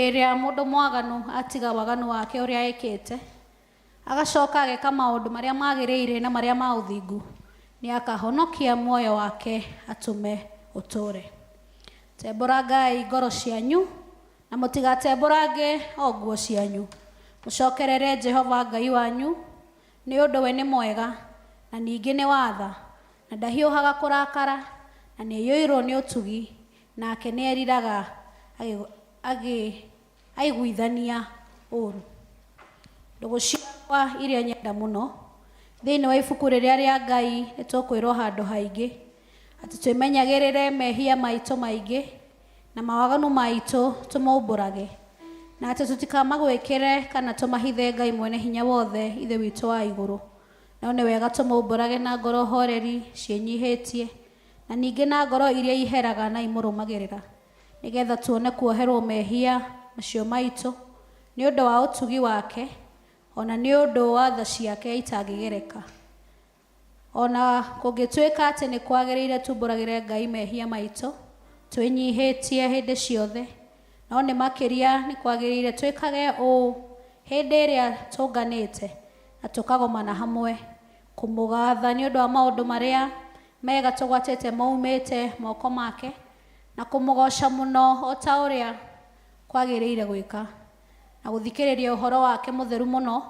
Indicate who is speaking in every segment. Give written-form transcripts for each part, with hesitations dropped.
Speaker 1: Hĩndĩ mũndũ mwaganu atiga waganu wake ũrĩa ekĩte agacoka ageka maũndũ marĩa magĩrĩire na marĩa ma ũthingu, nĩ akahonokia muoyo wake atũme ũtũre. Tembũrangai ngoro cianyu na mũtigatembũrange o nguo cianyu. Mũcokerere Jehova Ngai wanyu, nĩ ũndũ we nĩ mwega na ningĩ nĩ watha, na ndahiũhaga kũrakara, na nĩ yũirwo nĩ ũtugi, nake nĩ eriraga aiguithania ũũru. Ndũgũ ciakwa iria nyenda mũno, thĩinĩ wa ibuku rĩrĩa rĩa Ngai nĩ tũkwĩrwo handũ haingĩ atĩ twĩmenyagĩrĩre mehia maitũ maingĩ na mawaganu maitũ tũmaumbũrage, na atĩ tũtikamagwĩkĩre kana tũmahithe Ngai mwene hinya wothe ithe witũ wa igũrũ. No nĩ wega tũmaumbũrage na ngoro horeri ciĩnyihĩtie, na ningĩ na ngoro iria iheraga na imũrũmagĩrĩra, nĩgetha tuone kuoherwo mehia macio maitũ nĩ ũndũ wa ũtugi wake, ona nĩ ũndũ wa tha ciake itangĩgereka. Ona kũngĩtuĩka atĩ nĩ kwagĩrĩire tumbũragĩre Ngai mehia maitũ twĩnyihĩtie hĩndĩ ciothe, no nĩ makĩria nĩ kwagĩrĩire twĩkage ũũ hĩndĩ ĩrĩa tũnganĩte na tũkagomana hamwe kũmũgatha nĩ ũndũ wa maũndũ marĩa mega tũgwatĩte maumĩte moko make, na kũmũgoca mũno o ta ũrĩa kwagĩrĩire gwĩka, na gũthikĩrĩria ũhoro wake mũtheru mũno,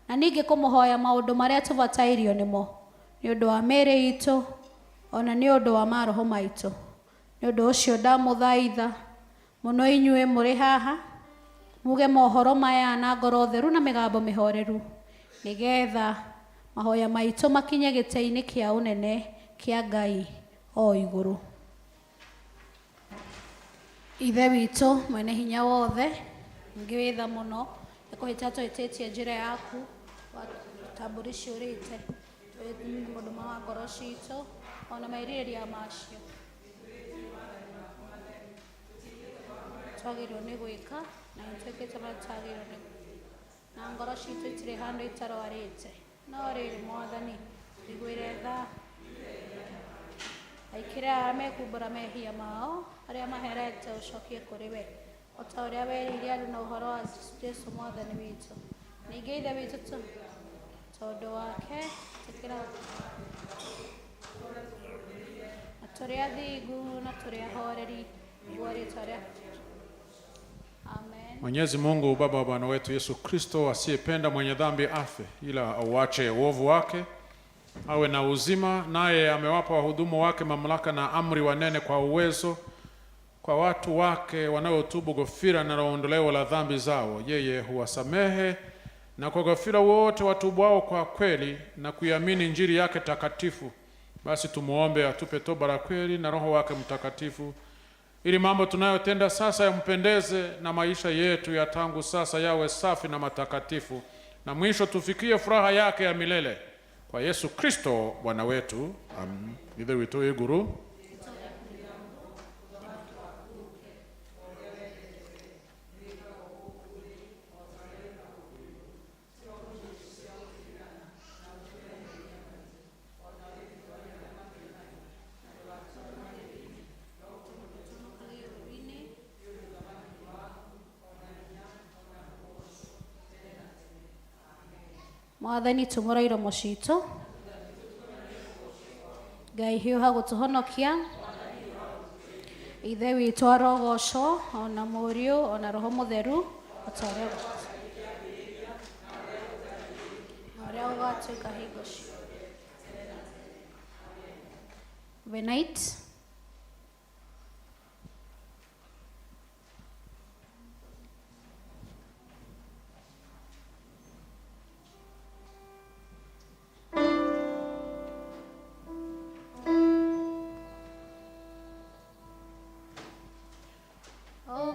Speaker 1: na ningĩ kũmũhoya maũndũ marĩa tũbatairio nĩmo nĩ ũndũ wa mĩĩrĩ itũ, ona nĩ ũndũ wa maroho maitũ. Nĩ ũndũ ũcio ndamũthaitha mũno inyuĩ mũrĩ haha, muge mohoro maya na ngoro theru na mĩgambo mĩhoreru, nĩgetha mahoya maitũ makinye gĩtĩ-inĩ kĩa ũnene kĩa Ngai o igũrũ. Ithe witũ mwene hinya wothe, ngĩ wĩtha mũno ĩkũhĩta twĩtĩtie njĩra yaku watambũri ciũrĩte mũndũ wa ngoro citũ ona merirĩria macio twagĩrĩirwo nĩ gwĩka na nĩtwĩkĩte marĩa twagĩrĩirwo nĩ, na ngoro citũ itirĩ handũ itarwarĩte, no rĩrĩ Mwathani thiguĩre tha, aikĩre arĩa mekumbũra mehia mao arĩa maherete ũcokie kũrĩ we, o ta ũrĩa werĩire andũ na ũhoro wa Jesũ Mwathani witũ. Ningĩ ithe witũ tondũ wake tĩkĩra na tũrĩ athingu na tũrĩ ahoreri nĩguo rĩĩtwa rĩaku. Amen.
Speaker 2: Mwenyezi Mungu Baba wa Bwana wetu Yesu Kristo, asiyependa mwenye dhambi afe, ila auache uovu wake awe na uzima, naye amewapa wahudumu wake mamlaka na amri wanene kwa uwezo kwa watu wake wanaotubu ghofira na ondoleo la dhambi zao. Yeye huwasamehe na kwa ghofira wote watubwao kwa kweli na kuiamini Injili yake takatifu. Basi tumuombe atupe toba la kweli na Roho wake Mtakatifu, ili mambo tunayotenda sasa yampendeze na maisha yetu ya tangu sasa yawe safi na matakatifu, na mwisho tufikie furaha yake ya milele kwa Yesu Kristo Bwana wetu. Amen. Ithe witũ igũrũ,
Speaker 1: Mwathani tumũra iromo citũ, Ngai hiũha gũtũhonokia, ithe witũ arogocwo ona mũriũ ona Roho Mũtheru o ta ũrĩa ũgatuĩka hingo ciothe. Good night.
Speaker 3: Oh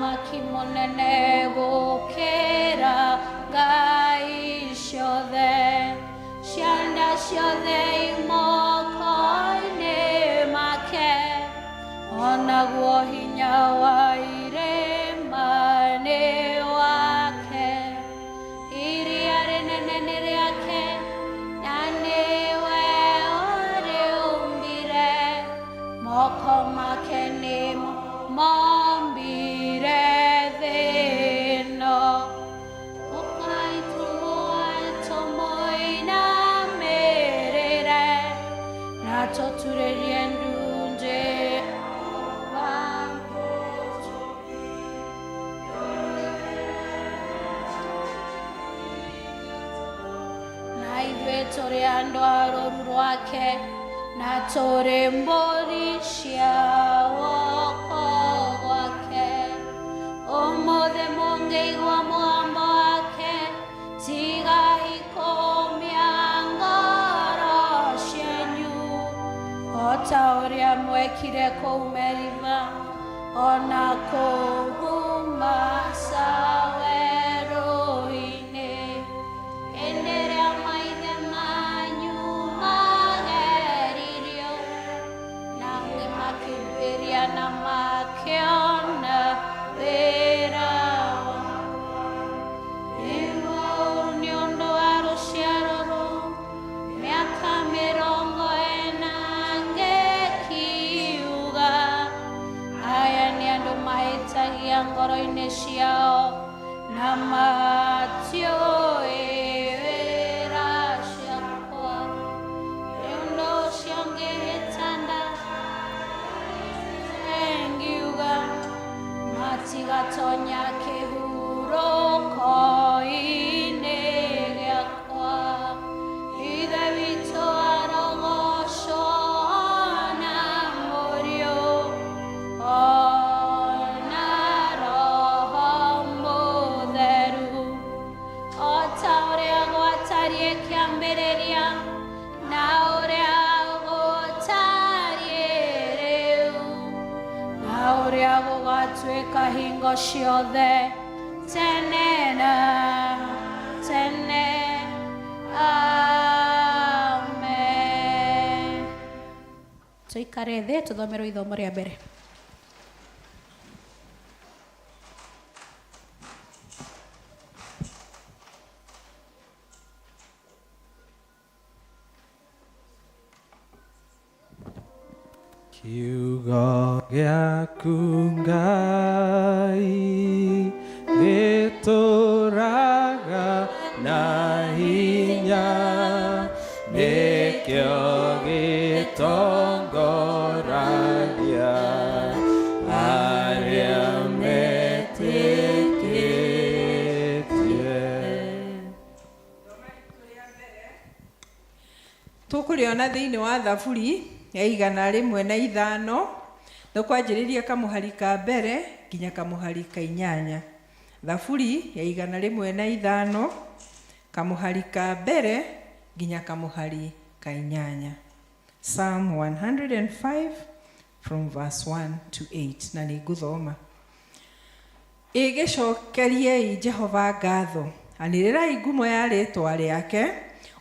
Speaker 1: mũthamaki mũnene gũkĩra ngai ciothe, cianda ciothe imoko-inĩ make, onaguo hinya wa irĩma nĩ wake, iria rĩnene nĩ rĩake, na nĩwe ũrĩumbire, moko make nĩmo mombire thĩ ĩno. Ũkai tũmũinamĩrĩre na tũturĩrie ndunjĩ na ithuĩ tũrĩ andũ a rũũru rwake na tũrĩ mbũri cia guoko gwake. Ũmũthĩ mũngĩigua mũgambo wake, tigai kũmia ngoro cianyu, o ta ũrĩa mwekire kũu Meriba, ona kũu Masa werũ-inĩ, hĩndĩ ĩrĩa maithe manyu mageririo, nangĩ makĩnduĩria na makĩona wĩra wao. Nĩ ũndũ wa rũciaro rũu, mĩaka 40 ngĩkiuga, aya nĩ andũ mahĩtagia ngoro-inĩ ciao na matiũĩ wĩra ciakwa. Nĩ ũndũ ũcio ngĩhĩtana ngiuga, matigatonya kĩhurũko-inĩ gĩakwa. Ithe witũ arogocwo na Mũriũ, ona Roho Mũtheru, o ta ũrĩa gwatariĩ kĩambĩrĩria na ũrĩa gũtariĩ rĩu, na ũrĩa gũgatuĩka hingo ciothe tene na tene. Amen. Tũikare thĩ tũthomerwo ithomo rĩa mbere.
Speaker 3: Kiugo gĩaku Ngai gĩtũũraga na hinya, nĩkĩo gĩtongoragia arĩa metĩkĩtie.
Speaker 4: Tũkũrĩona thĩinĩ wa Thaburi ya 105, tũkwanjĩrĩria kamũhari ka mbere nginya kamũhari ka 8. Thaburi ya 105, kamũhari ka mbere nginya kamũhari ka 8. Psalm 105 from verse 1 to 8, na nĩ ngũthoma. Ĩgĩcokeriei Jehova ngatho, anĩrĩrai ngumo ya rĩĩtwa rĩake,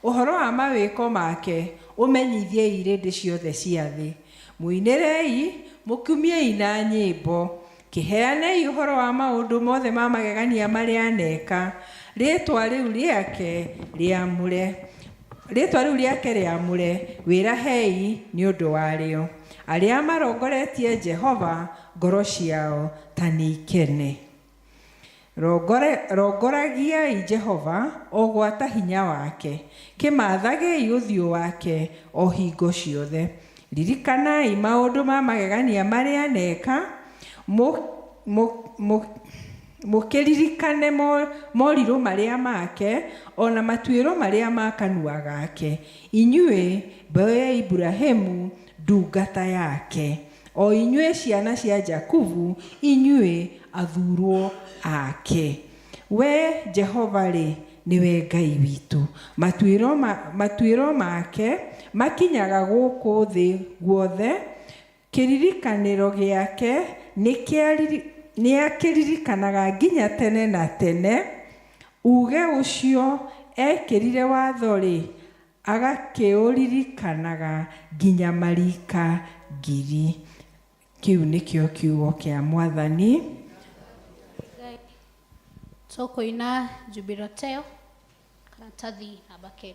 Speaker 4: ũhoro wa mawĩko make ũmenyithiei irĩndĩ ciothe cia thĩ. Mũinĩrei, mũkumiei na nyĩmbo, kĩheanei ũhoro wa maũndũ mothe ma magegania marĩa aneka. Rĩĩtwa rĩu rĩake rĩamũre, wĩrahei nĩ ũndũ warĩo. Arĩa marongoretie Jehova, ngoro ciao ta nĩ ikene. Rongoragiai Jehova o gwata hinya wake, kĩmathagei ũthiũ wake o hingo ciothe. Ririkanai maũndũ ma magegania marĩa aneka, mũkĩririkane morirũ marĩa make, ona matuĩro marĩa ma kanua gake. Inyuĩ mbeũ ya Iburahĩmu, ndungata yake, o inyuĩ ciana cia Jakubu, inyuĩ athuurwo ake. We Jehova rĩ, nĩwe Ngai witũ. Matuĩro make makinyaga gũkũ thĩ guothe. Kĩririkanĩro gĩake nĩakĩririkanaga nginya tene na tene, uge ũcio ekĩrire watho-rĩ, agakĩũririkanaga nginya marika ngiri. Kĩu nĩkĩo kiugo kĩa Mwathani.
Speaker 1: Tũkũina Jubiloteo, karatathi namba 9.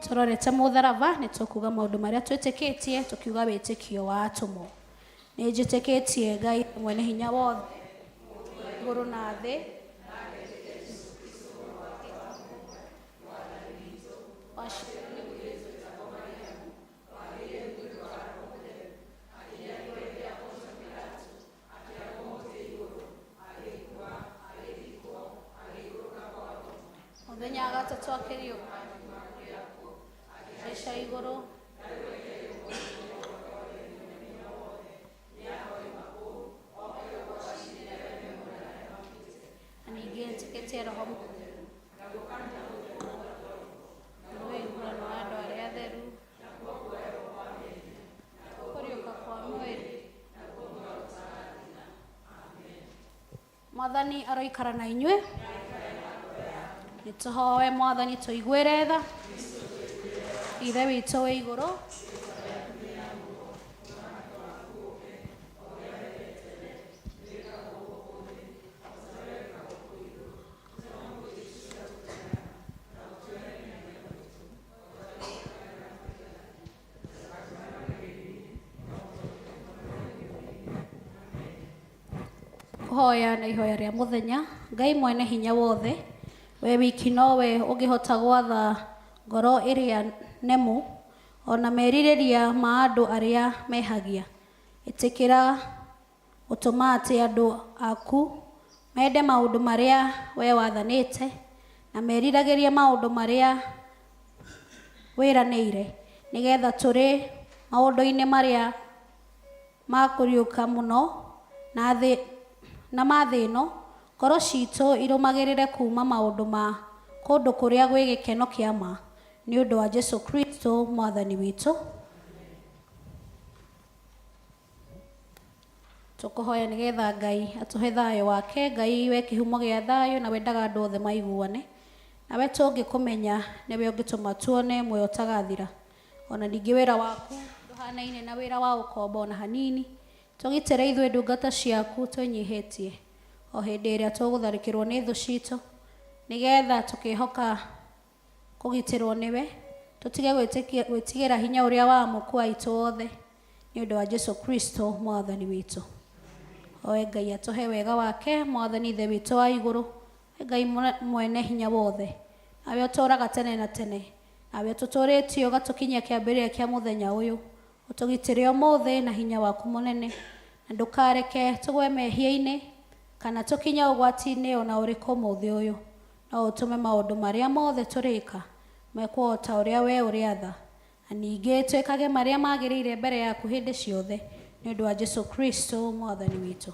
Speaker 1: Tũrorete mũtharaba nĩ tũkuga maũndũ marĩa twĩtĩkĩtie, tũkiuga wĩtĩkio wa atũmwo. Nĩ njĩtĩkĩtie Ngai mwene hinya wothe igũrũ na thĩ, mũthenya wa gatatũ akĩriũka Esha igũrũ ningĩ njĩtĩkĩtie Roho wĩiguano wa andũ arĩa atheru, kũriũka kwa mwĩrĩ. Mwathani aroikara na inyuĩ. Nĩtũhoe Mwathani tũiguĩre tha. Ithe witũ wĩ igũrũ, kũhoya na ihoya rĩa mũthenya. Ngai mwene hinya wothe, we wiki nowe ũngĩhota gwatha ngoro ĩrĩa nemu ona merirĩria ma andũ arĩa mehagia. Ĩtĩkĩra gũtũma atĩ andũ aku mende maũndũ marĩa we wathanĩte na meriragĩrie maũndũ marĩa wĩranĩire, nĩgetha tũrĩ maũndũ-inĩ marĩa makũriũka mũno na mathĩ ĩno, ngoro citũ irũmagĩrĩre kuma maũndũ ma kũndũ kũrĩa gwĩ gĩkeno kĩa ma, nĩ ũndũ wa Jesu Kristo Mwathani witũ. Tũkũhoya nĩgetha Ngai atũhe thayũ wake. Ngai we kĩhumo gĩa thayũ na wendaga andũ othe maiguane, nawe tũngĩkũmenya nĩwe ũngĩtũma tuone muoyo ũtagathira. Ona ningĩ wĩra waku ndũhanaine na wĩra wa ũkombo ona hanini. Tũgitĩre ithuĩ ndungata ciaku twĩnyihĩtie o hĩndĩ ĩrĩa tũgũtharĩkĩrwo nĩ thũ citũ, nĩgetha tũkĩhoka kũgitĩrwo nĩwe, tũtige gwĩtigĩra hinya ũrĩa wa mũku aitũ wothe, nĩ ũndũ wa Jesu Kristo Mwathani witũ. Oe Ngai atũhe wega wake. Mwathani ithe witũ wa igũrũ, Ngai mwene hinya wothe, nawe ũtũũraga tene na tene, nawe ũtũtũrĩtie ũgatũkinyia kĩambĩrĩria kĩa mũthenya ũyũ. Ũtũgitĩre ũmũthĩ na hinya waku mũnene, na ndũkareke tũgwe mehia-inĩ kana tũkinye ũgwati-inĩ ona ũrĩkũ ũmũthĩ ũyũ. No ũtũme maũndũ marĩa mothe tũrĩka mekwo o ta ũrĩa we ũrĩ atha, na ningĩ twĩkage marĩa magĩrĩire mbere yaku hĩndĩ ciothe, nĩ ũndũ wa Jesu Kristo Mwathani witũ.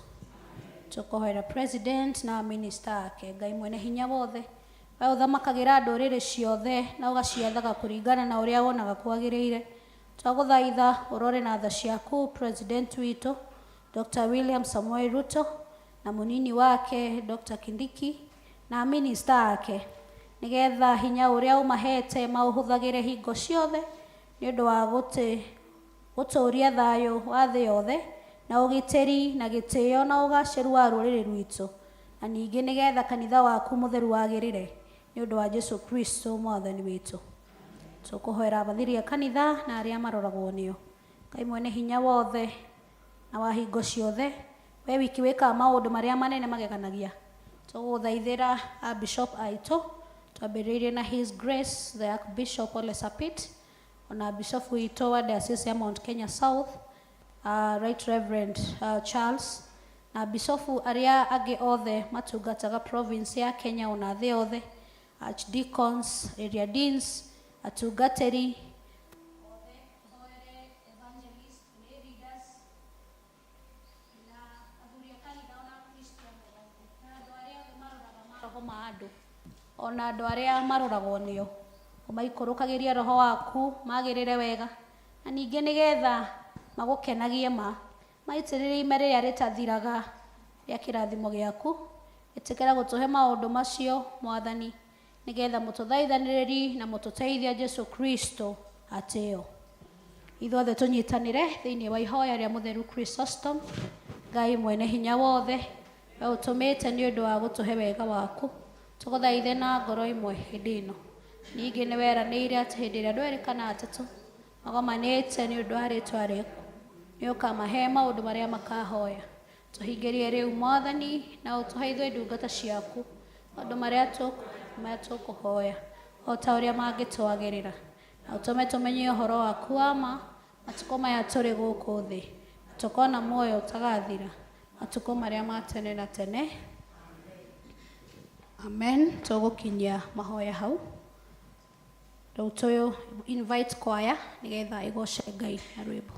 Speaker 1: Tũkũhoera president na minister ake. Ngai mwene hinya wothe, we ũthamakagĩra ndũrĩrĩ ciothe na ũgaciathaga kũringana na ũrĩa wonaga kwagĩrĩire, twaguthaitha urore na tha ciaku president witũ Dr. William Samoei Ruto na munini wake Dr. Kindiki na minister ake nigetha hinya uria umahete mauhuthagire hingo ciothe ni undu wa guturia thayo wa thi yothe na ugiteri na gitio na ugaciru wa ruriri rwitu na ningi nigetha kanitha waku mutheru wagirire ni undu wa Jesu Kristo mwathani witu. Tukuhoera abathiria kanitha na aria maroragwo nio. Ngai mwene hinya wothe na wa hingo ciothe we wiki wika maundu maria manene mageganagia. Tuguthaithira a bishop aitu twambiriirie na His Grace the Archbishop Ole Sapit ona bishop witu wa Diocese ya Mount Kenya South Right Reverend Charles na bishop aria age othe matungataga province ya Kenya ona thi othe archdeacons, area deans, atungateri ona andu aria maroragwo nio umaikurukagiria roho waku magirire wega na ningi nigetha magukenagie maitiririe ime riria ritathiraga ria kirathimo giaku itikira gutuhe maundu macio mwathani nigetha mututhaithaniriri na mututeithia Jesu Kristo ateo. Ithuothe tunyitanire thiini wa ihoya ria mutheru Chrysostom. Ngai mwene hinya wothe we utumite ni undu wa gutuhe wega waku tuguthaithe na ngoro imwe hindi ino ningi ni weranire ati hindi ria ndwerikana atatu magomanite ni undu wa ritwa riku ni ukamahe maundu maria makahoya tuhingirie riu mwathani na utuhe ithuĩ ndungata ciaku maundu maria tukuhoya o ta uria mangitwagirira na utume tumenye uhoro waku wa ma matuko maya turi guku thi tukona muoyo utagathira matuko maria ma tene na tene. Amen. Tugukinyia mahoya hau riu tuyu invite choir nigetha igoce Ngai na rwimbo.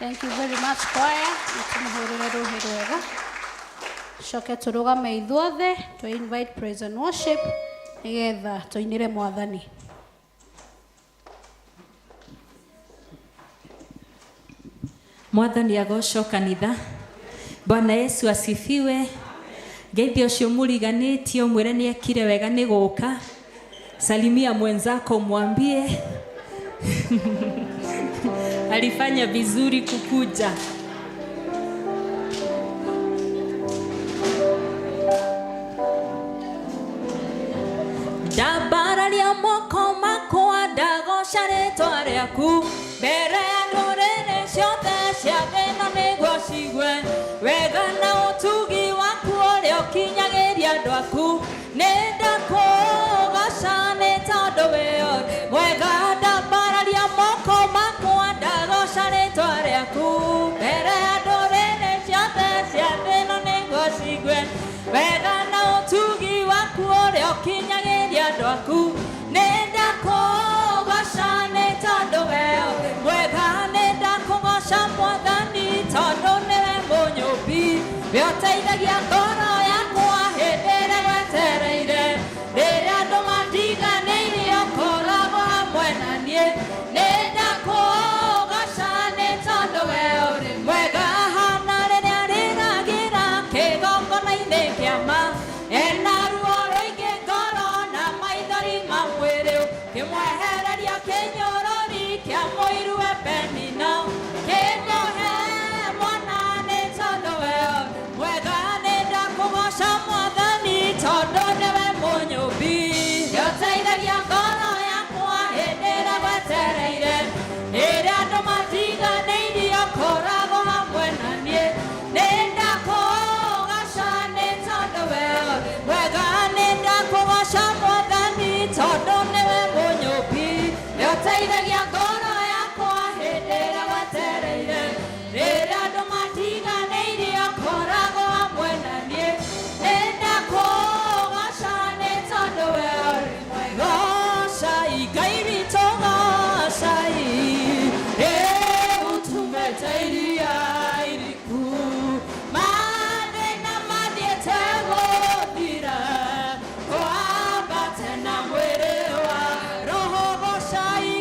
Speaker 1: Thank you very much choir. Tumuhurire ruhi rwega. Coke turugame ithuothe to invite praise and worship nigetha tuinire Mwathani.
Speaker 5: Mwathani agocwo kanitha. Bwana Yesu asifiwe. Ngeithi ucio muriganitio mwire ni ekire wega ni guka. Salimia mwenzako mwambie alifanya vizuri kukuja. Dabararia moko makwa ndagocca rĩtwa rĩaku mbere ya ndũrĩrĩ ciothe cia thĩ ĩno nĩguo cigwe wega na ũtugi waku ũrĩa ũkinyagĩria andũ aku nĩ ndakũgoca nĩ tondũ wĩ mwega. Ndambararia moko makwa ndagocca rĩtwa rĩaku mbere ya ndũrĩrĩ ciothe cia thĩ ĩno nĩguo cigwe wega na ũtugi waku ũrĩa ũkinyagĩria andũ aku nĩ ndakũgoca nĩ tondũ wĩ mwega. Nĩ ndakũgoca Mwathani tondũ nĩwe mũnyũmbi we ũteithagia ngoro yakwa hĩndĩ ĩrĩa gwetereire rĩrĩa andũ matiganĩirie ũkoragwo hamwe na niĩ. Nĩ ndakũgoca nĩ tondũ we ũrĩ mwega. Hana rĩrĩa rĩragĩra kĩgongona-inĩ kĩa ma ena ruo rũingĩ ngoro na maithori ma mwĩrĩ kĩmwehereria kĩnyũrũri kĩa mũiru we Penina kĩmũhe mwana nĩ tondũ we mwega. Nĩ ndakũgoca Mwathani tondũ nĩwe mũnyũmbi we ũteithagia ngoro yakwa hĩndĩ ĩrĩa gwetereire rĩrĩa andũ matiganĩirie ũkoragwo hamwe na niĩ. Nĩ ndakũgoca nĩ tondũ we mwega. Nĩ ndakũgoca Mwathani tondũ nĩwe mũnyũmbi we ũteithagia ngoro yakwa hĩndĩ ĩrĩa gwetereire rĩrĩa andũ matiganĩirie ũkoragwo hamwe na niĩ. Nĩ ndakũgoca nĩ tondũ we ũrĩ mwega. Gocai Ngai witũ gocai ũtumĩte iria iriku mathĩna mathiĩte gũthira kwambate na mwĩrĩ wa roho. Gocai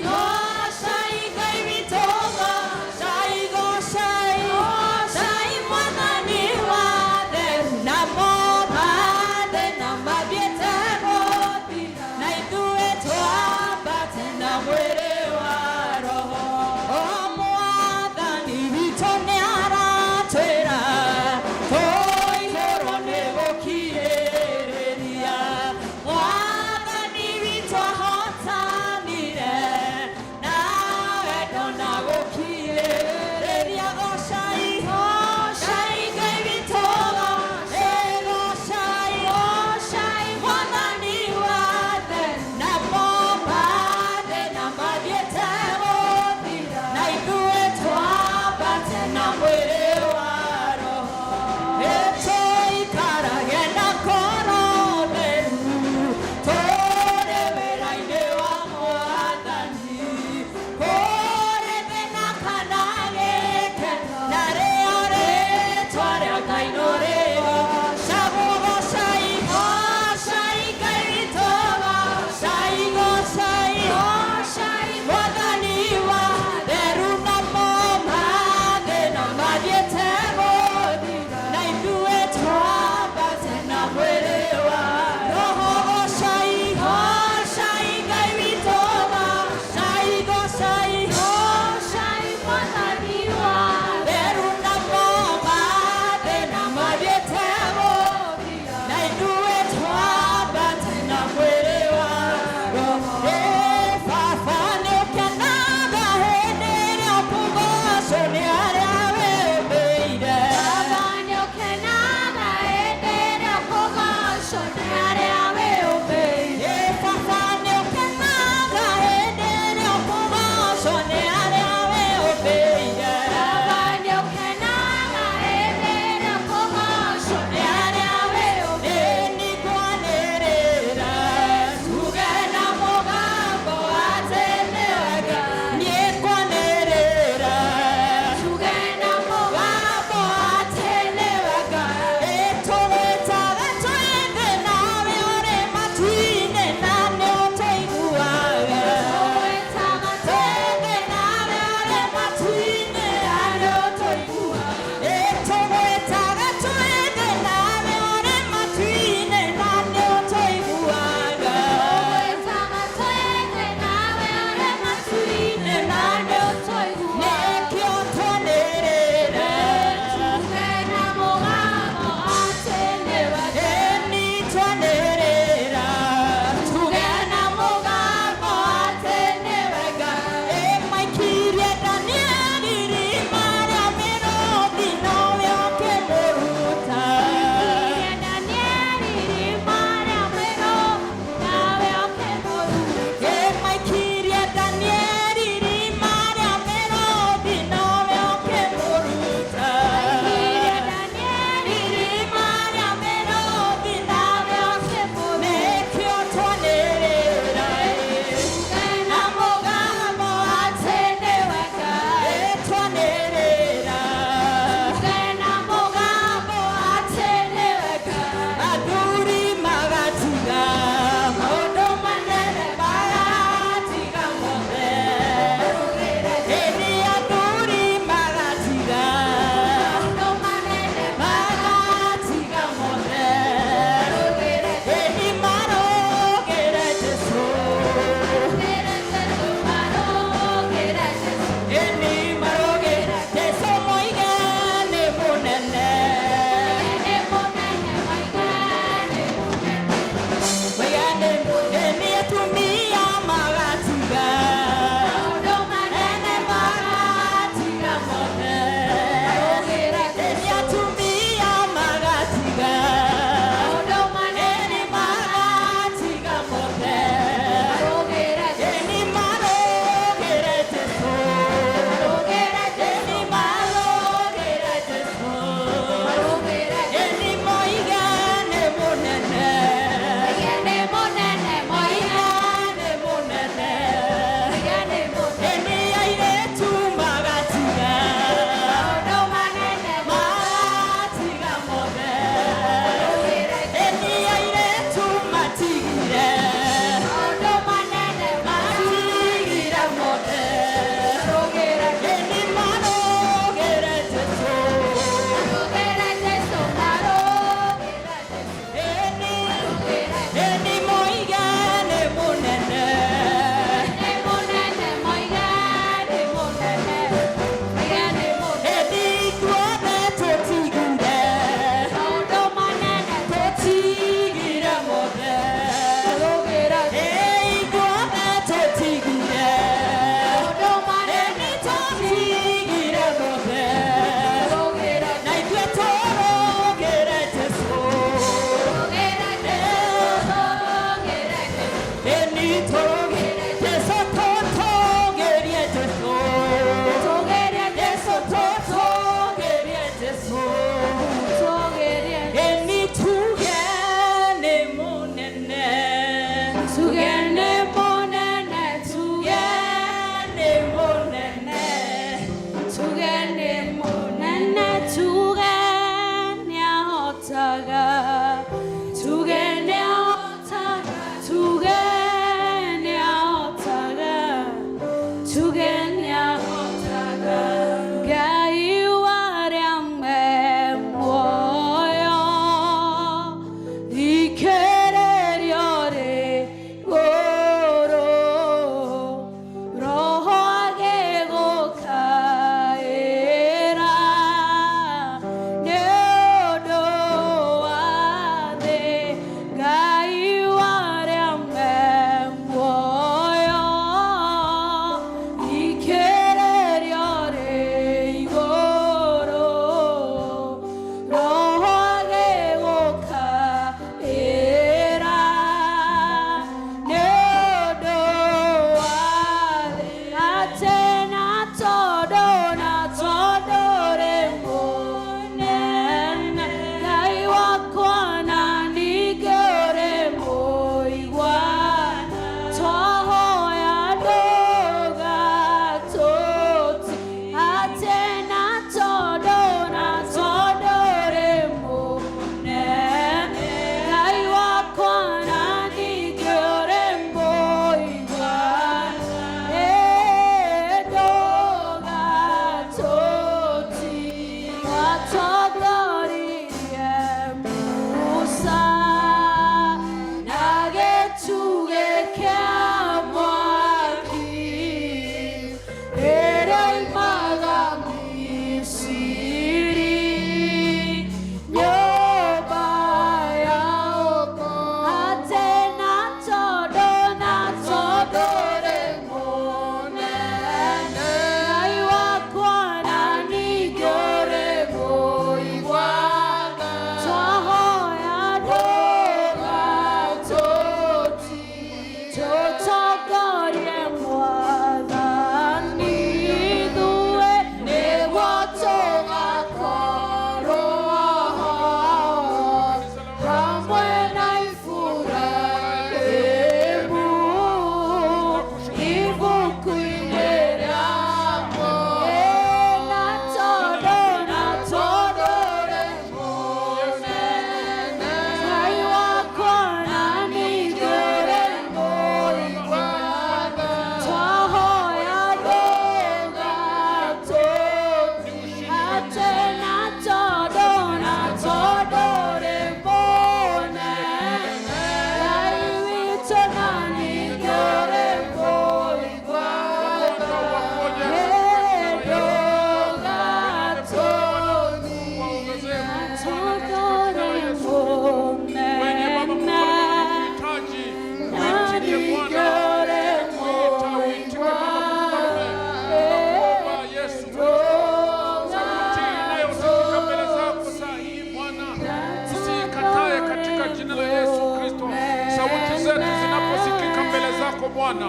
Speaker 2: Bwana,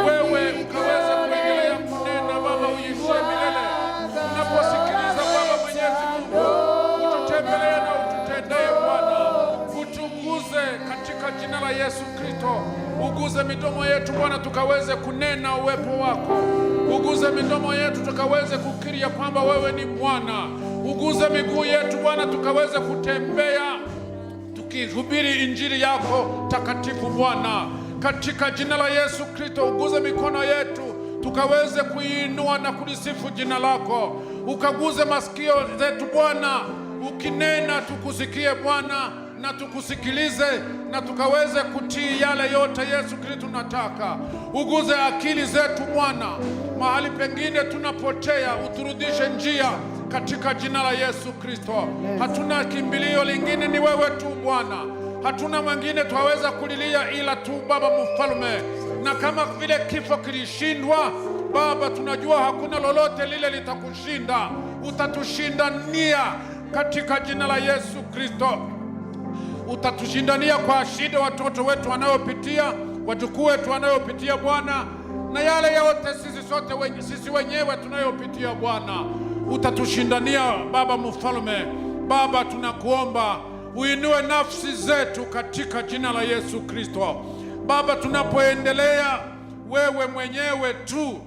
Speaker 2: wewe ukaweze kuendelea kunena Baba, uishie milele. Tunaposikiliza Baba Mwenyezi Mungu, ututembelee na ututendee Bwana, utuguze katika jina la Yesu Kristo. Uguze midomo yetu Bwana, tukaweze kunena uwepo wako. Uguze midomo yetu tukaweze kukiri ya kwamba wewe ni Bwana. Uguze miguu yetu Bwana, tukaweze kutembea tukihubiri injili yako takatifu Bwana, katika jina la Yesu Kristo. Uguze mikono yetu tukaweze kuinua na kulisifu jina lako. Ukaguze masikio zetu Bwana, ukinena tukusikie Bwana na tukusikilize na tukaweze kutii yale yote Yesu Kristo tunataka. Uguze akili zetu Bwana, mahali pengine tunapotea uturudishe njia katika jina la Yesu Kristo. Hatuna kimbilio lingine, ni wewe tu Bwana. Hatuna mwingine twaweza kulilia ila tu Baba Mfalme. Na kama vile kifo kilishindwa Baba, tunajua hakuna lolote lile litakushinda. Utatushindania katika jina la Yesu Kristo. Utatushindania kwa shida watoto wetu wanayopitia, wajukuu wetu wanayopitia Bwana, na yale yote sisi wenyewe tunayopitia Bwana. Utatushindania Baba Mfalme. Baba, tunakuomba uinue nafsi zetu katika jina la Yesu Kristo. Baba, tunapoendelea, wewe mwenyewe tu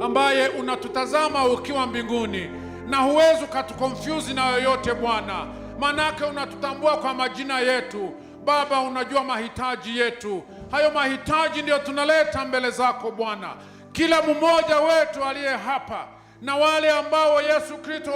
Speaker 2: ambaye unatutazama ukiwa mbinguni, na huwezi ukatukonfuse na yoyote Bwana, manake unatutambua kwa majina yetu Baba. Unajua mahitaji yetu, hayo mahitaji ndio tunaleta mbele zako Bwana. Kila mmoja wetu aliye hapa na wale ambao Yesu Kristo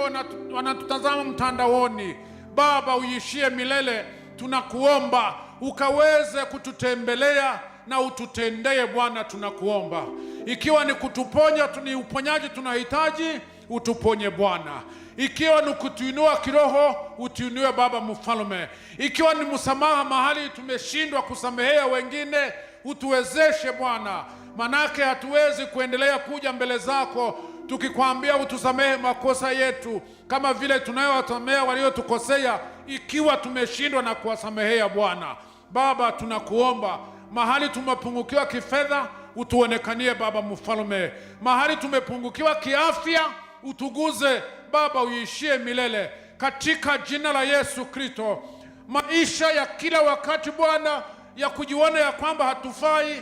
Speaker 2: wanatutazama mtandaoni Baba, uishie milele. Tunakuomba ukaweze kututembelea na ututendee Bwana. Tunakuomba ikiwa ni kutuponya, ni uponyaji tunahitaji, utuponye Bwana. Ikiwa ni kutuinua kiroho, utuinue Baba Mfalme. Ikiwa ni msamaha mahali tumeshindwa kusamehea wengine, utuwezeshe Bwana, manake hatuwezi kuendelea kuja mbele zako tukikwambia utusamehe makosa yetu kama vile tunayowasamehea waliotukosea, ikiwa tumeshindwa na kuwasamehea Bwana. Baba, tunakuomba mahali tumepungukiwa kifedha, utuonekanie Baba Mfalme. Mahali tumepungukiwa kiafya, utuguze Baba, uishie milele katika jina la Yesu Kristo. Maisha ya kila wakati Bwana ya kujiona ya kwamba hatufai,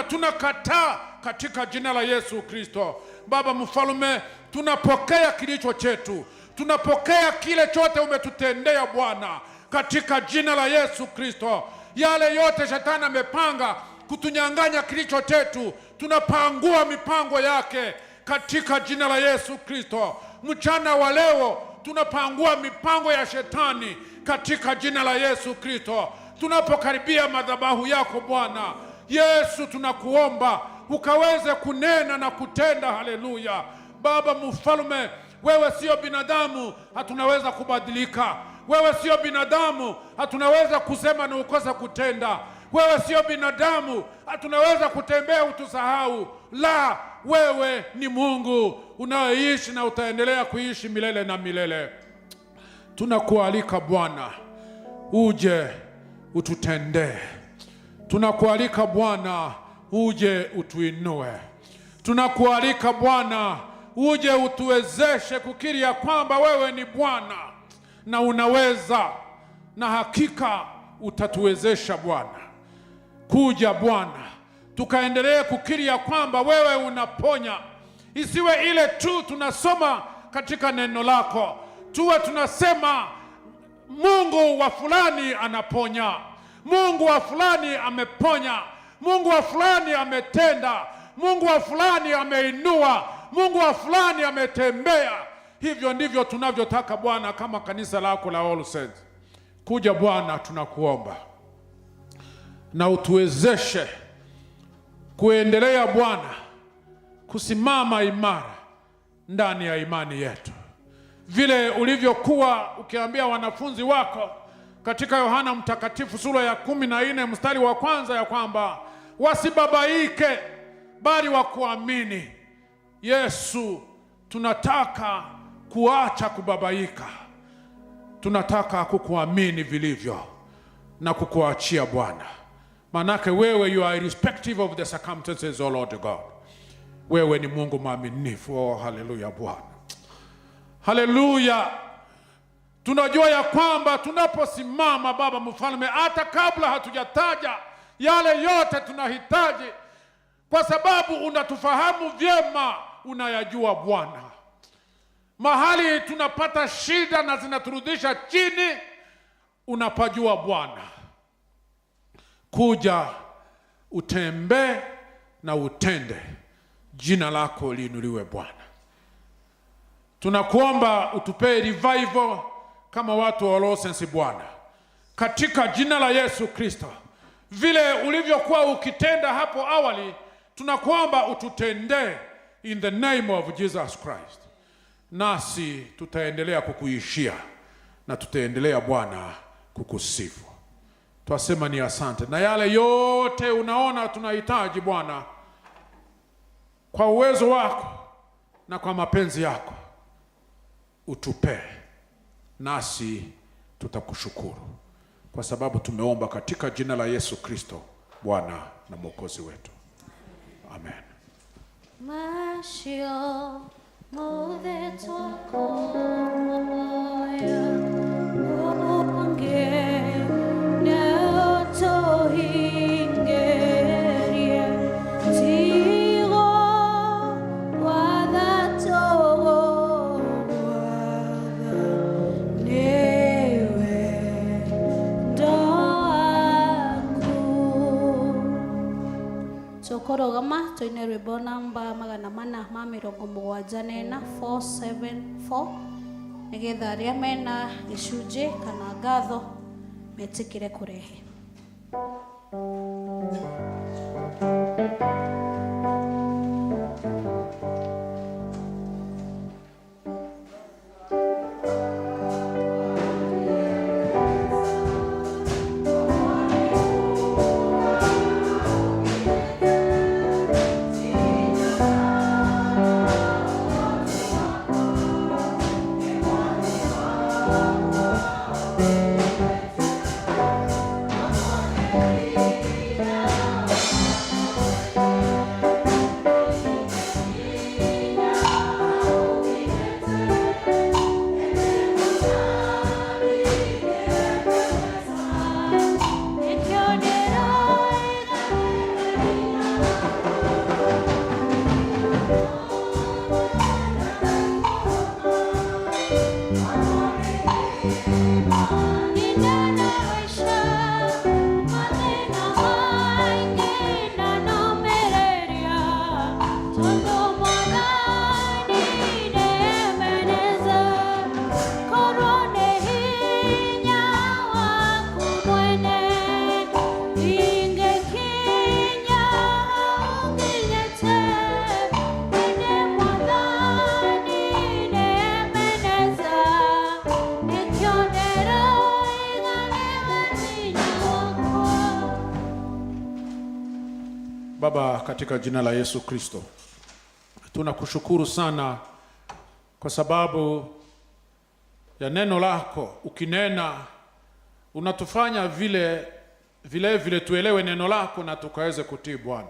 Speaker 2: tunakataa katika jina la Yesu Kristo. Baba Mfalme, tunapokea kilicho chetu, tunapokea kile chote umetutendea Bwana katika jina la Yesu Kristo. Yale yote shetani amepanga kutunyang'anya kilicho chetu, tunapangua mipango yake katika jina la Yesu Kristo. Mchana wa leo tunapangua mipango ya shetani katika jina la Yesu Kristo. Tunapokaribia madhabahu yako Bwana Yesu, tunakuomba ukaweze kunena na kutenda. Haleluya. Baba Mfalme, wewe sio binadamu hatunaweza kubadilika. Wewe sio binadamu hatunaweza kusema na ukosa kutenda. Wewe sio binadamu hatunaweza kutembea utusahau. La, wewe ni Mungu unayeishi na utaendelea kuishi milele na milele. Tunakualika Bwana, uje ututendee. Tunakualika Bwana, uje utuinue. Tunakualika Bwana, uje utuwezeshe kukiri ya kwamba wewe ni Bwana na unaweza, na hakika utatuwezesha Bwana. Kuja Bwana, tukaendelee kukiri ya kwamba wewe unaponya. Isiwe ile tu tunasoma katika neno lako, tuwe tunasema Mungu wa fulani anaponya, Mungu wa fulani ameponya, Mungu wa fulani ametenda, Mungu wa fulani ameinua, Mungu wa fulani ametembea. Hivyo ndivyo tunavyotaka Bwana kama kanisa lako la All Saints. Kuja Bwana, tunakuomba na utuwezeshe kuendelea Bwana kusimama imara ndani ya imani yetu, vile ulivyokuwa ukiambia wanafunzi wako katika Yohana Mtakatifu sura ya 14 mstari wa 1 ya kwamba wasibabaike bali wakuamini. Yesu, tunataka kuacha kubabaika, tunataka kukuamini vilivyo na kukuachia Bwana. Manake wewe, you are irrespective of the circumstances, oh Lord God. Wewe ni Mungu mwaminifu. Oh, haleluya Bwana. Haleluya. Tunajua ya kwamba tunaposimama Baba Mfalme, hata kabla hatujataja yale yote tunahitaji, kwa sababu unatufahamu vyema, unayajua Bwana. Mahali tunapata shida na zinaturudisha chini, unapajua Bwana. Kuja utembee na utende, jina lako liinuliwe Bwana. Tunakuomba utupe revival kama watu wa Colossians Bwana, katika jina la Yesu Kristo. Vile ulivyokuwa ukitenda hapo awali, tunakuomba ututendee in the name of Jesus Christ. Nasi tutaendelea kukuishia na tutaendelea Bwana kukusifu. Twasema ni asante, na yale yote unaona tunahitaji Bwana, kwa uwezo wako na kwa mapenzi yako utupe, nasi tutakushukuru, kwa sababu tumeomba katika jina la Yesu Kristo, Bwana na Mwokozi wetu. Amen.
Speaker 1: Mashio move twakoya onge na tohingerie tigo wadatogo newe doaku. Sokorogama toine rwimbo namba 474 474 nigetha aria mena gicunji kana ngatho metikire kurehe.
Speaker 2: Baba, katika jina la Yesu Kristo, tunakushukuru sana kwa sababu ya neno lako. Ukinena unatufanya vile tuelewe neno lako na tukaweze kutii Bwana.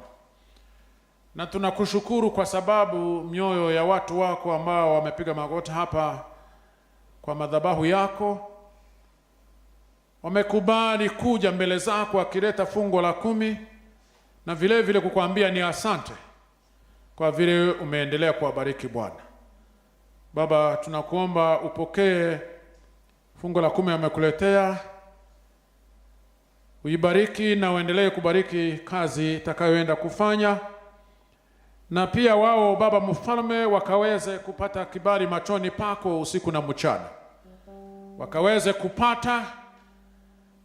Speaker 2: Na tunakushukuru kwa sababu mioyo ya watu wako ambao wamepiga magoti hapa kwa madhabahu yako wamekubali kuja mbele zako wakileta fungo la 10, na vile kukuambia ni asante kwa vile umeendelea kuwabariki Bwana. Baba, tunakuomba upokee fungo la 10 amekuletea, uibariki na uendelee kubariki kazi itakayoenda kufanya, na pia wao Baba Mfalme wakaweze kupata kibali machoni pako usiku na mchana, wakaweze kupata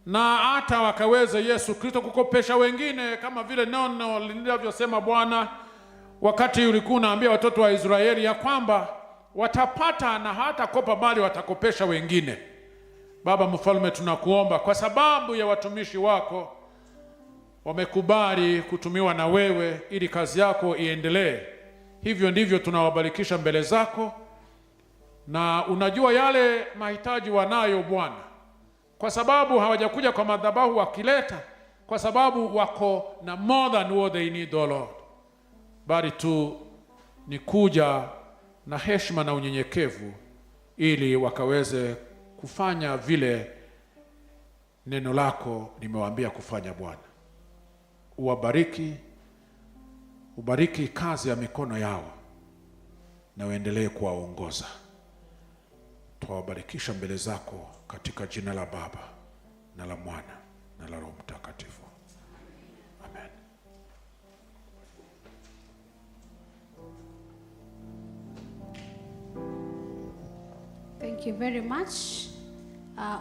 Speaker 2: na hata wakaweze Yesu Kristo kukopesha wengine, kama vile neno lilivyosema Bwana wakati ulikuwa unaambia watoto wa Israeli ya kwamba watapata na hata kopa bali watakopesha wengine. Baba Mfalme, tunakuomba kwa sababu ya watumishi wako wamekubali kutumiwa na wewe ili kazi yako iendelee. Hivyo ndivyo tunawabarikisha mbele zako, na unajua yale mahitaji wanayo Bwana, kwa sababu hawajakuja kwa madhabahu wakileta, kwa sababu wako na more than what they need, oh Lord, bali tu ni kuja na heshima na unyenyekevu ili wakaweze kufanya vile neno lako limewaambia kufanya. Bwana, uwabariki, ubariki kazi ya mikono yao na uendelee kuwaongoza. Tuwabarikisha mbele zako katika jina la Baba na la Mwana na la Roho Mtakatifu. Amen.
Speaker 1: Thank you very much.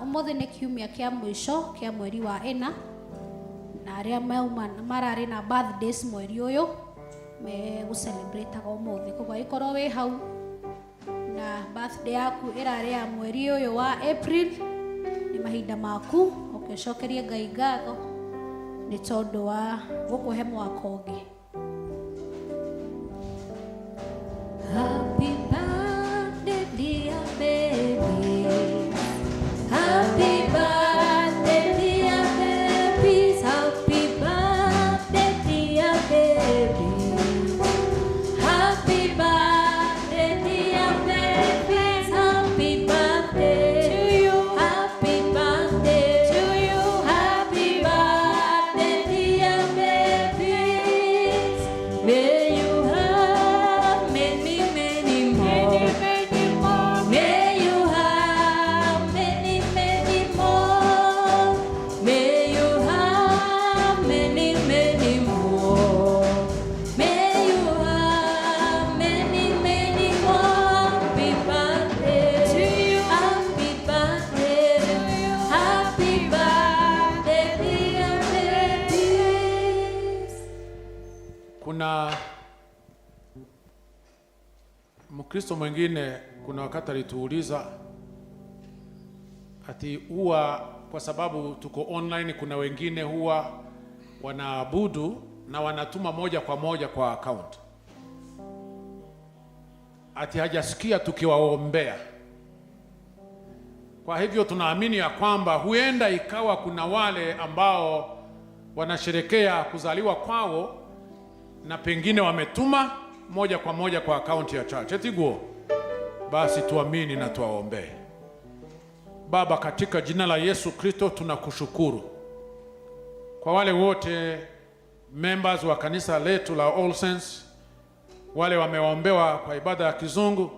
Speaker 1: Umuthi ni kiumia kia mwisho kia mweri wa ena, na aria marari na birthdays mweri uyu me gucelebrate umuthi. Koguo ikorwo wi hau na birthday yaku irari ya mweri uyu wa April, ni mahinda maku ukicokerie Ngai ngatho ni tondu wa gukuhe mwaka ungi.
Speaker 5: Happy birthday dear baby, happy birthday dear baby, happy birthday dear baby, happy birthday dear baby, happy birthday to you, happy birthday to you, happy birthday dear babies, may you have many more, may you have many more, may you have many more, may you have many more. Happy birthday to you, happy birthday to you, happy birthday dear babies.
Speaker 2: Kuna Mkristo mwingine kuna wakati alituuliza ati huwa kwa sababu tuko online, kuna wengine huwa wanaabudu na wanatuma moja kwa moja kwa account, ati hajasikia tukiwaombea. Kwa hivyo tunaamini ya kwamba huenda ikawa kuna wale ambao wanasherekea kuzaliwa kwao na pengine wametuma moja kwa moja kwa akaunti ya church. Etiguo, basi tuamini na tuwaombee. Baba, katika jina la Yesu Kristo tunakushukuru kwa wale wote members wa kanisa letu la All Saints, wale wameombewa kwa ibada ya kizungu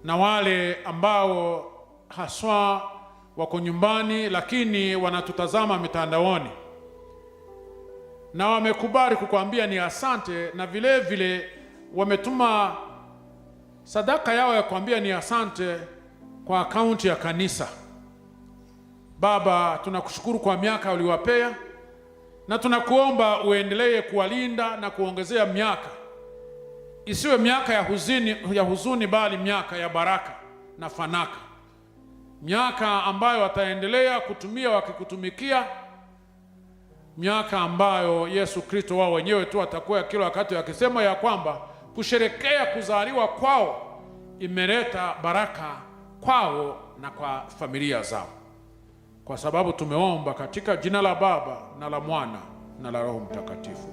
Speaker 2: na wale ambao haswa wako nyumbani lakini wanatutazama mitandaoni na wamekubali kukuambia ni asante, na vile vile wametuma sadaka yao ya kuambia ni asante kwa akaunti ya kanisa. Baba, tunakushukuru kwa miaka uliwapea na tunakuomba uendelee kuwalinda na kuongezea miaka. Isiwe miaka ya huzuni bali miaka ya baraka na fanaka. Miaka ambayo wataendelea kutumia wakikutumikia. Miaka ambayo Yesu Kristo wao wenyewe tu atakuwa kila wakati akisema ya kwamba kusherekea kuzaliwa kwao imeleta baraka kwao na kwa familia zao. Kwa sababu tumeomba katika jina la Baba na la Mwana na la Roho Mtakatifu.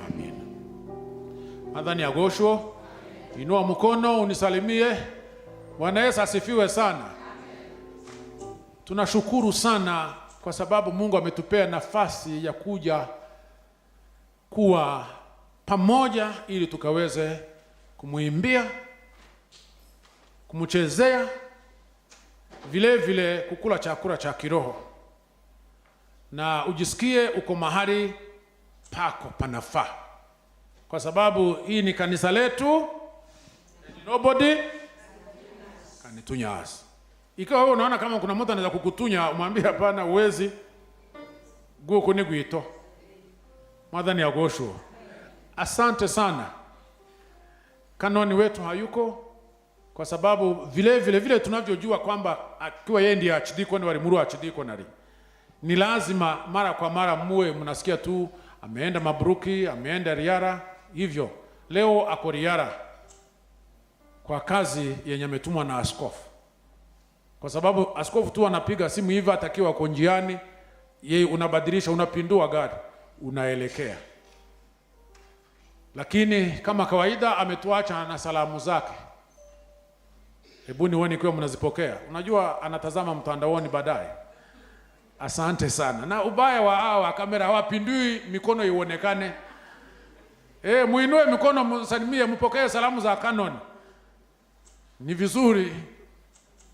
Speaker 2: Amen. Adhani agosho, inua mkono unisalimie. Bwana Yesu asifiwe sana. Tunashukuru sana kwa sababu Mungu ametupea nafasi ya kuja kuwa pamoja ili tukaweze kumuimbia, kumchezea, vile vile kukula chakula cha kiroho. Na ujisikie uko mahali pako panafaa. Kwa sababu hii ni kanisa letu, nobody can tunya us. Ikawa wewe unaona kama kuna mtu anaweza kukutunya, umwambie hapana, uwezi. Guo kuni guito. Madhani ya gosho. Asante sana. Kanoni wetu hayuko kwa sababu vile tunavyojua kwamba akiwa yeye ndiye archdeacon wali muru archdeacon, ni lazima mara kwa mara muwe mnasikia tu ameenda Mabruki, ameenda Riara hivyo. Leo ako Riara kwa kazi yenye ametumwa na askofu. Kwa sababu askofu tu anapiga simu hivi atakiwa kwa njiani yeye unabadilisha, unapindua gari, unaelekea. Lakini kama kawaida ametuacha na salamu zake. Hebu nione ikiwa mnazipokea. Unajua anatazama mtandaoni baadaye. Asante sana. Na ubaya wa hawa kamera hawapindui mikono ionekane. Muinue mikono, msalimie, mpokee salamu za Canon. Ni vizuri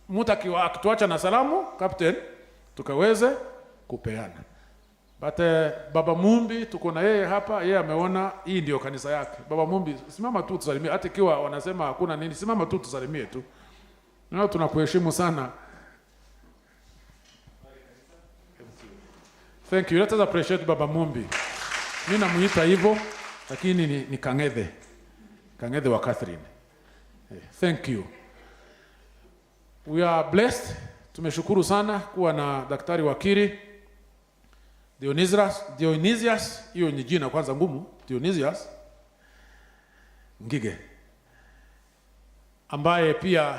Speaker 2: mtu akituacha na salamu, Captain, tukaweze kupeana. Baba Mumbi tuko na yeye hapa, yeye ameona hii ndio kanisa yake. Baba Mumbi, simama tu tusalimie, hata ikiwa wanasema hakuna nini, simama tu tusalimie tu. Na tunakuheshimu sana. Thank you. Let us appreciate Baba Mumbi. Mimi namuita hivyo, lakini ni Kang'ethe. Kang'ethe wa Catherine. Thank you. We are blessed. Tumeshukuru sana kuwa na Daktari Wakiri Dionysius, hiyo ni jina kwanza ngumu, Dionysius Ngige, ambaye pia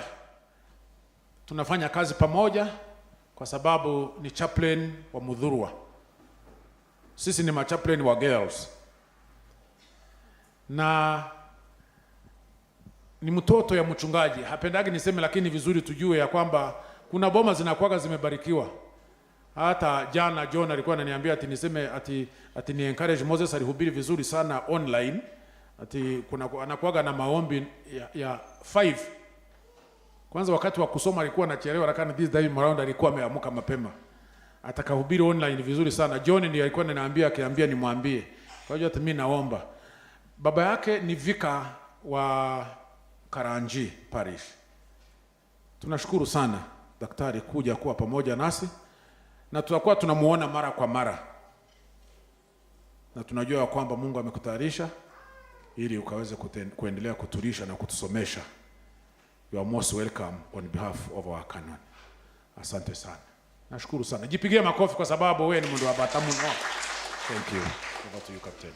Speaker 2: tunafanya kazi pamoja kwa sababu ni chaplain wa Muthurwa. Sisi ni machaplain wa girls. Na ni mtoto ya mchungaji. Hapendagi niseme, lakini vizuri tujue ya kwamba kuna boma zinakuwaga zimebarikiwa. Hata jana John alikuwa ananiambia ati niseme ati ni encourage Moses alihubiri vizuri sana online. Ati anakuwaga na maombi ya 5. Kwanza wakati wa kusoma alikuwa anachelewa, lakini this time around alikuwa ameamka mapema. Atakahubiri online vizuri sana. John ndiye alikuwa ananiambia, akiambia nimwambie. Kwa hiyo hata mimi naomba. Baba yake ni vika wa Karanji Parish. Tunashukuru sana daktari kuja kuwa pamoja nasi, na tutakuwa tunamuona mara kwa mara. Na tunajua kwamba Mungu amekutayarisha ili ukaweze kuendelea kutulisha na kutusomesha. You are most welcome on behalf of our Canon. Asante sana. Nashukuru sana. Jipigie makofi kwa sababu wewe ni mtu wa batamu. Thank you. Over to you, Captain.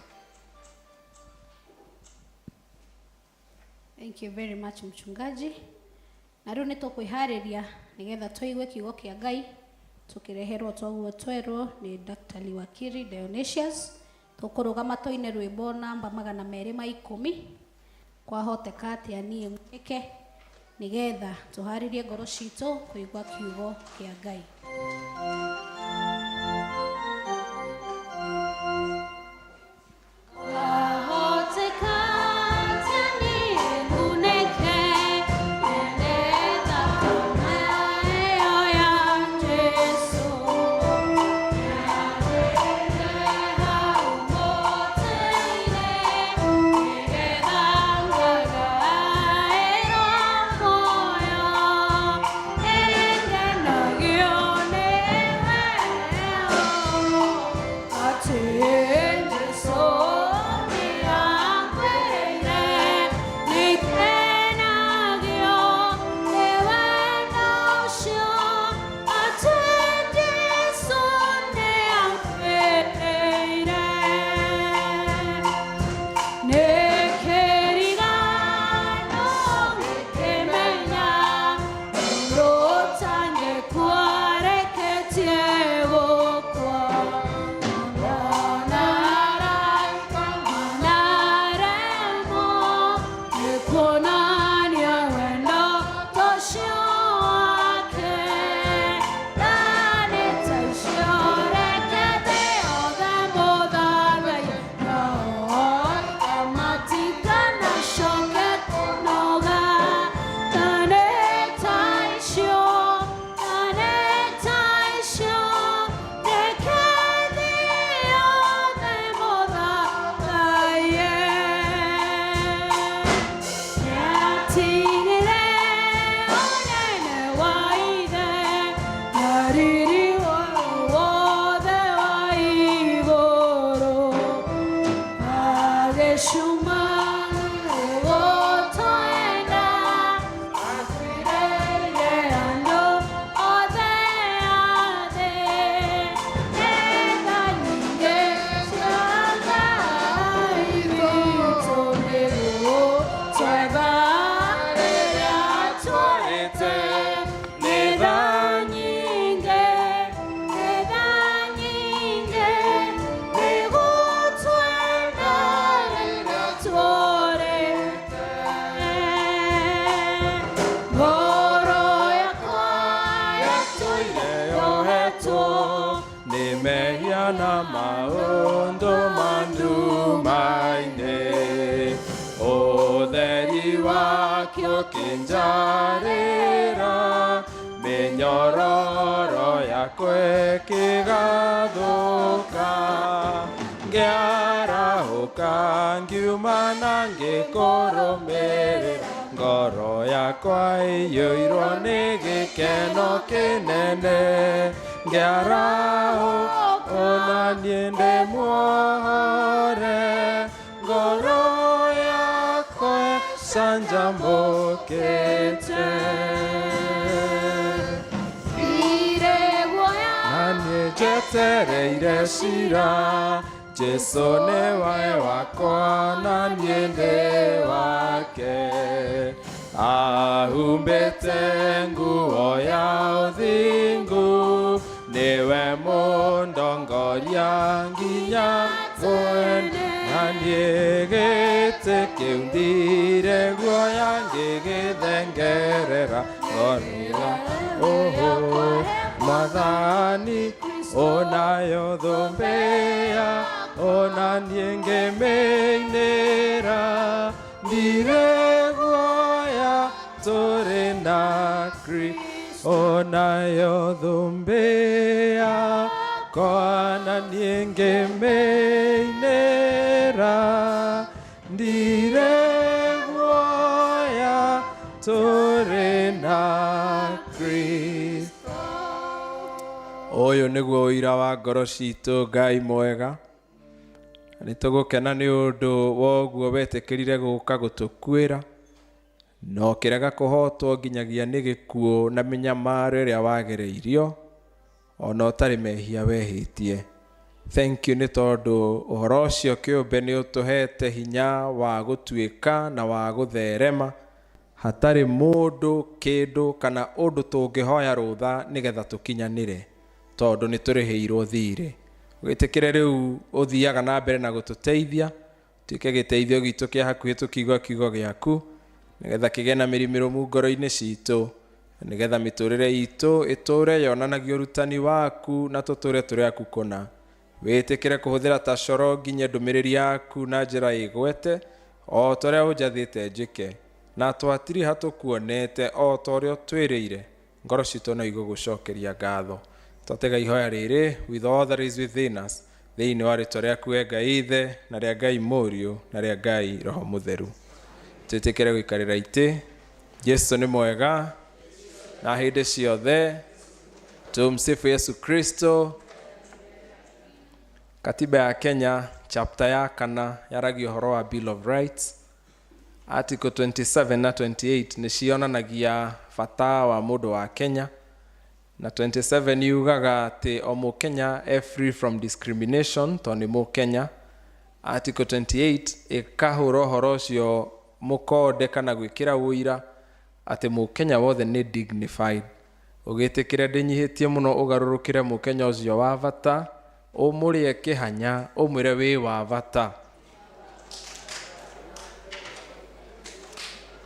Speaker 1: Thank you very much mchungaji. Na rĩu nĩtũkwĩharĩria nĩgetha tũigue kiugo kĩa Ngai tũkĩreherwo twaguo twerwo nĩ Daktari Wakiri Dionysius. Tũkũrũgama tũine rwĩmbo namba 210 kwahoteka atĩa niĩ mwĩke nĩgetha tũharĩrie ngoro citũ kũigua kiugo kĩa Ngai.
Speaker 5: Engena gione
Speaker 3: maundu mandumaine utheri wakio kinjarira minyororo yakwe kigathuka ngiarahuka ngiumana ngikurumirira ngoro yakwa iyuirwo ni gikeno kinene ngiarahuka ona niende muohore ngoro yakwa sanjamukite jetereire cira Jesu ni wae wakwa na niende wake ahumbite nguo ya uthingu niwe mundongoria nginya kwene na niegete kiundire guoya ngigithengerera ngorira oho mathani onayo thumbia ona niengemeinira ndireguoya turi na Kristo onayo thumbia kona niengemeinira ndireguoya turi na Kristo. Oyo niguo uira wa ngoro citu Ngai mwega nitugukena ni undu woguo wetikirire guka gutukwira no kirega kuhotwo nginyagia ni gikuo na minyamaro iria wagereirio ona utari mehia wehitie. Thank you ni tondu uhoro ucio kiumbe ni utuhete hinya wa gutuika na wa gutherema hatari mundu kindu kana undu tungihoya rutha nigetha tukinyanire tondu ni turiheirwo thire witikire riu uthiaga na mbere na gututeithia tuike giteithio gitu kia hakuhi tukigwa kiugo giaku nigetha kigena mirimirumu ngoro-ini citu nigetha miturire itu iture yonanagia urutani waku na tuture turi aku kona witikire kuhuthira ta coro nginye ndumiriri yaku na njira igwete o toria unjathite njike na twatiri hatukuonete o toria twirire ngoro citu no igugucokeria ngatho twatega ihoya riri with all that is within us thiini wa ritwa riaku Ngai Ithe na ria Ngai Mũriũ na ria Ngai Roho Mũtheru twitikire guikarira iti. Yesu ni mwega na hindi ciothe tumsifu Yesu Kristo. Katiba ya Kenya chapter ya 4 yaragia uhoro wa Bill of Rights article 27 na 28 ni cionanagia bata wa mundu wa Kenya na 27 yugaga ati o Mukenya free from discrimination to ni Mukenya. Article 28 ikahura uhoro ucio mukode kana gwikira uira ati Mukenya wothe ni dignified. Ugitikire ndinyihitie muno ugarurukire Mukenya ucio wa bata umurie kihanya umwire wi wa bata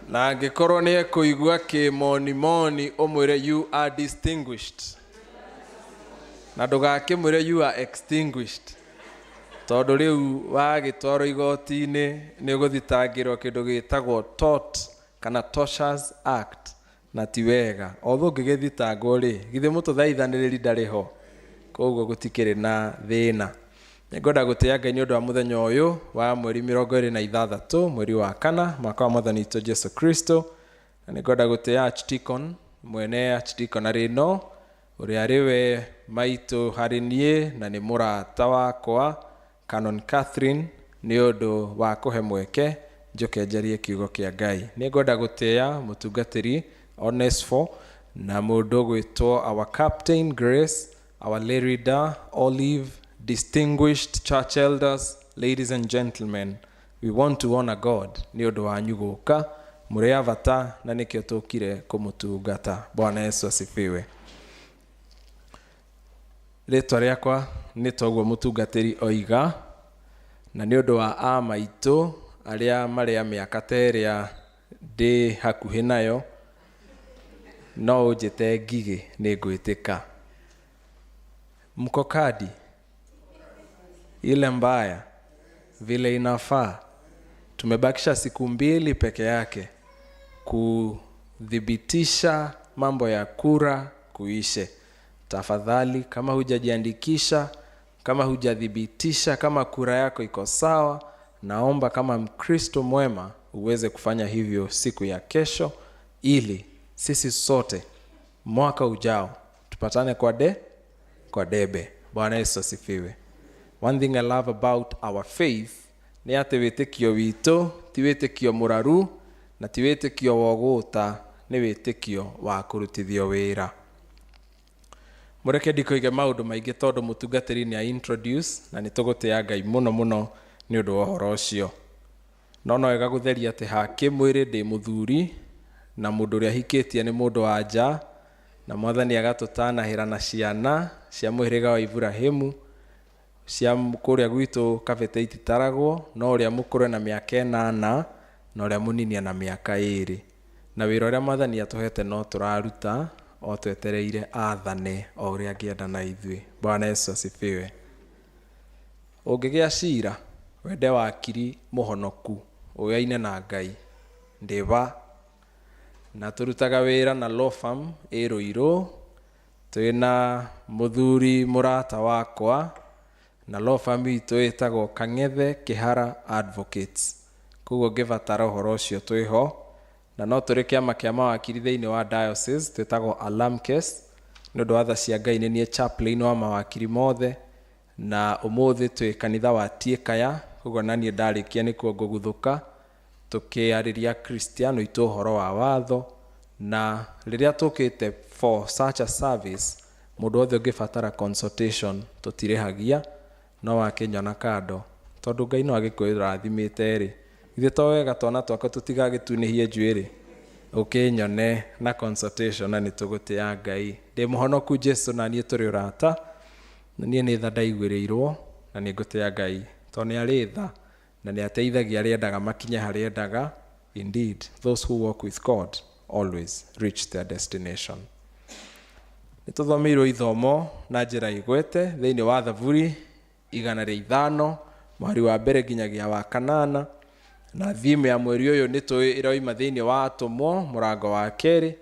Speaker 3: na angikorwo ni ekuigua kimoni moni umwire you are distinguished na ndugakimwire you are extinguished tondu riu wagitwaro igoti-ini ni guthitangirwo kindu gitagwo tort kana Tortious Act na ti wega otho ngigithitangwo ri githe mututhaithaniriri ndariho koguo gutikire na thina. Nigoda gutia Ngai ni undu wa muthenya uyu wa mweri 26 mweri wa 4 mwaka wa Mwathani tu Jesu Kristo. Na nigoda gutia Archdeacon mwene Archdeacon arino uri ariwe maitu harinie na ni murata wakwa Canon Catherine ni undu wa kuhe mweke njoke njarie kiugo kia Ngai. Nigoda gutia mutungatiri Onesfo na mundu gwitwo our Captain Grace, our lay reader Olive, distinguished church elders, ladies and gentlemen, we want to honor God ni undu wanyu guka muri avata na nikio tukire kumutungata. Bwana Yesu asifiwe. Ritwa riakwa ni toguo mutungatiri oiga na ni undu wa amaitu aria mari a miaka teria ndi hakuhi nayo no ujite ngigi ni ngwitika. Mko kadi ile mbaya vile inafaa. Tumebakisha siku 2 peke yake kudhibitisha mambo ya kura kuishe. Tafadhali, kama hujajiandikisha, kama hujadhibitisha kama kura yako iko sawa, naomba kama Mkristo mwema uweze kufanya hivyo siku ya kesho, ili sisi sote mwaka ujao tupatane kwa debe. Bwana Yesu asifiwe. One thing I love about our faith ni ati wĩtĩkio witũ ti wĩtĩkio mũraru na ti wĩtĩkio wa gũta, nĩ wĩtĩkio wa kũrutithio wĩra. Mũreke ndikoige maũndũ maingĩ tondũ mũtungatĩri nĩ introduce na nĩ tũgũtĩa Ngai mũno mũno nĩ ũndũ wa ũhoro ũcio. No wega gũtheria atĩ ha kĩmwĩrĩ ndĩ mũthuri na mũndũ ũrĩa hikĩtie nĩ mũndũ wa nja, na Mwathani agatũtanahĩra na ciana cia mũhĩrĩga wa Ibrahimu cia kũrĩa gwitũ kabete ititaragwo, no ũrĩa mũkũrũ na mĩaka 8 na ũrĩa mũnini na mĩaka 2. Na wĩra ũrĩa Mwathani atũhete no tũraruta o twetereire athane o ũrĩa angĩenda na ithuĩ. Bwana Yesu asifiwe. Ũngĩgĩa cira wende wakiri mũhonoku ũyaine na Ngai, ndĩba na tũrutaga wĩra na law firm Rũirũ. Twĩna mũthuri mũrata wakwa na law firm itũ ĩtagwo Kang'ethe Kĩhara Advocates. Koguo ngĩbatara ũhoro ũcio twĩho, na no tũrĩ kĩama kĩa mawakiri thĩinĩ wa diocese twĩtagwo Alamkes. Nĩ ũndũ wa tha cia Ngai nĩ niĩ chaplain wa mawakiri mothe, na ũmũthĩ twĩ kanitha wa Tiekaya. Koguo na niĩ ndarĩkia nĩkuo ngũguthũka tũkĩarĩria Kristiano itũ ũhoro wa watho. Na rĩrĩa tũkĩte for such a service, mũndũ wothe ũngĩbatara consultation tũtirĩhagia, no wakĩnyona kando, tondũ Ngai no agĩkwĩrathimĩte rĩ, ithe to wega twana twakwa tũtigagĩtunĩhie njuĩrĩ, ũkĩnyone na consultation na nĩtũgũtĩa Ngai. Ndĩ mũhonoku Jesu na niĩ tũrĩ ũrata, na niĩ nĩ tha ndaiguĩrĩirwo na nĩ ngũtĩa Ngai tondũ nĩ arĩ tha na nĩ ateithagia arĩa endaga makinye harĩa endaga. Indeed, those who walk with God always reach their destination. Nĩtũthomeirwo ithomo na njĩra igwete thĩinĩ wa Thaburi 105 mweri wa mbere nginyagia wa 8, na theme ya mweri ũyũ nĩ ĩroima thĩinĩ wa Atũmwo mũrango wa 2,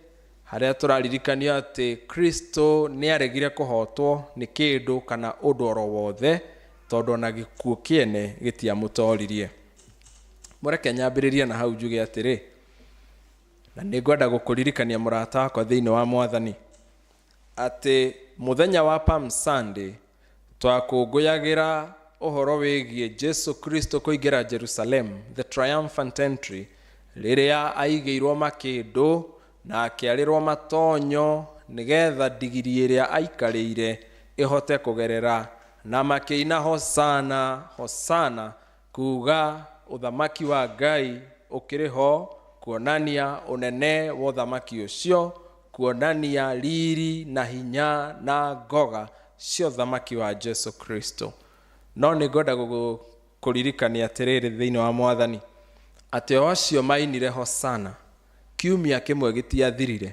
Speaker 3: harĩa tũraririkanio atĩ Kristo nĩ aregire kũhotwo nĩ kĩndũ kana ũndũ oro wothe, tondũ na gĩkuũ kĩene gĩtiamũtoririe. Mũreke nyambĩrĩrie na hau njuge atĩrĩ, na nĩngwenda gũkũririkania mũrata wakwa thĩinĩ wa Mwathani atĩ mũthenya wa Palm Sunday twakũngũyagĩra ũhoro wĩgiĩ Jesu Kristo kũingĩra Jerusalem, the triumphant entry, rĩrĩa aigĩirwo makĩndũ na akĩarĩrwo matonyo nĩgetha ndigiri ĩrĩa aikarĩire ĩhote kũgerera, na makĩina hosana hosana, kuga ũthamaki wa Ngai ũkĩrĩ ho, kuonania ũnene wa ũthamaki ũcio, kuonania riri na hinya na ngoga cia ũthamaki wa Jesu Kristo. No nĩngwenda gũkũririkania atĩrĩrĩ thĩinĩ wa Mwathani atĩ o acio mainire hosana kiumia kĩmwe gĩtiathirire,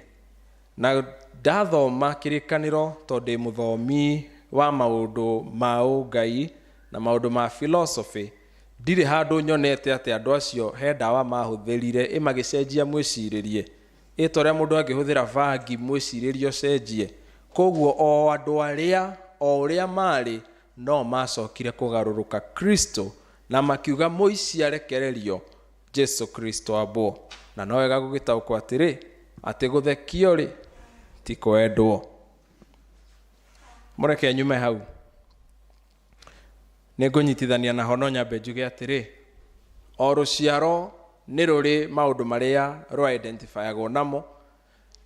Speaker 3: na ndathoma kĩrĩkanĩro tondũ ndĩ mũthomi wa maũndũ ma ũngai na maũndũ ma philosophy, ndirĩ handũ nyonete atĩ andũ acio he ndawa mahũthĩrire ĩmagĩcenjia mwĩcirĩrie, ĩtorĩa mũndũ angĩhũthĩra vangi mwĩcirĩrie ũcenjie. Koguo o andũ arĩa o ũrĩa marĩ no macokire kũgarũrũka Kristo na makiuga mũici arekererio, Jesu Kristo abo. Na no wega gũgĩtaũkwo atĩrĩ atĩ gũthekio rĩ ti kwendwo. Mũreke nyume hau, nĩngũnyitithania naho no nyambe njuge atĩrĩ, o rũciaro nĩ rũrĩ maũndũ marĩa rũ-identifyagwo namo.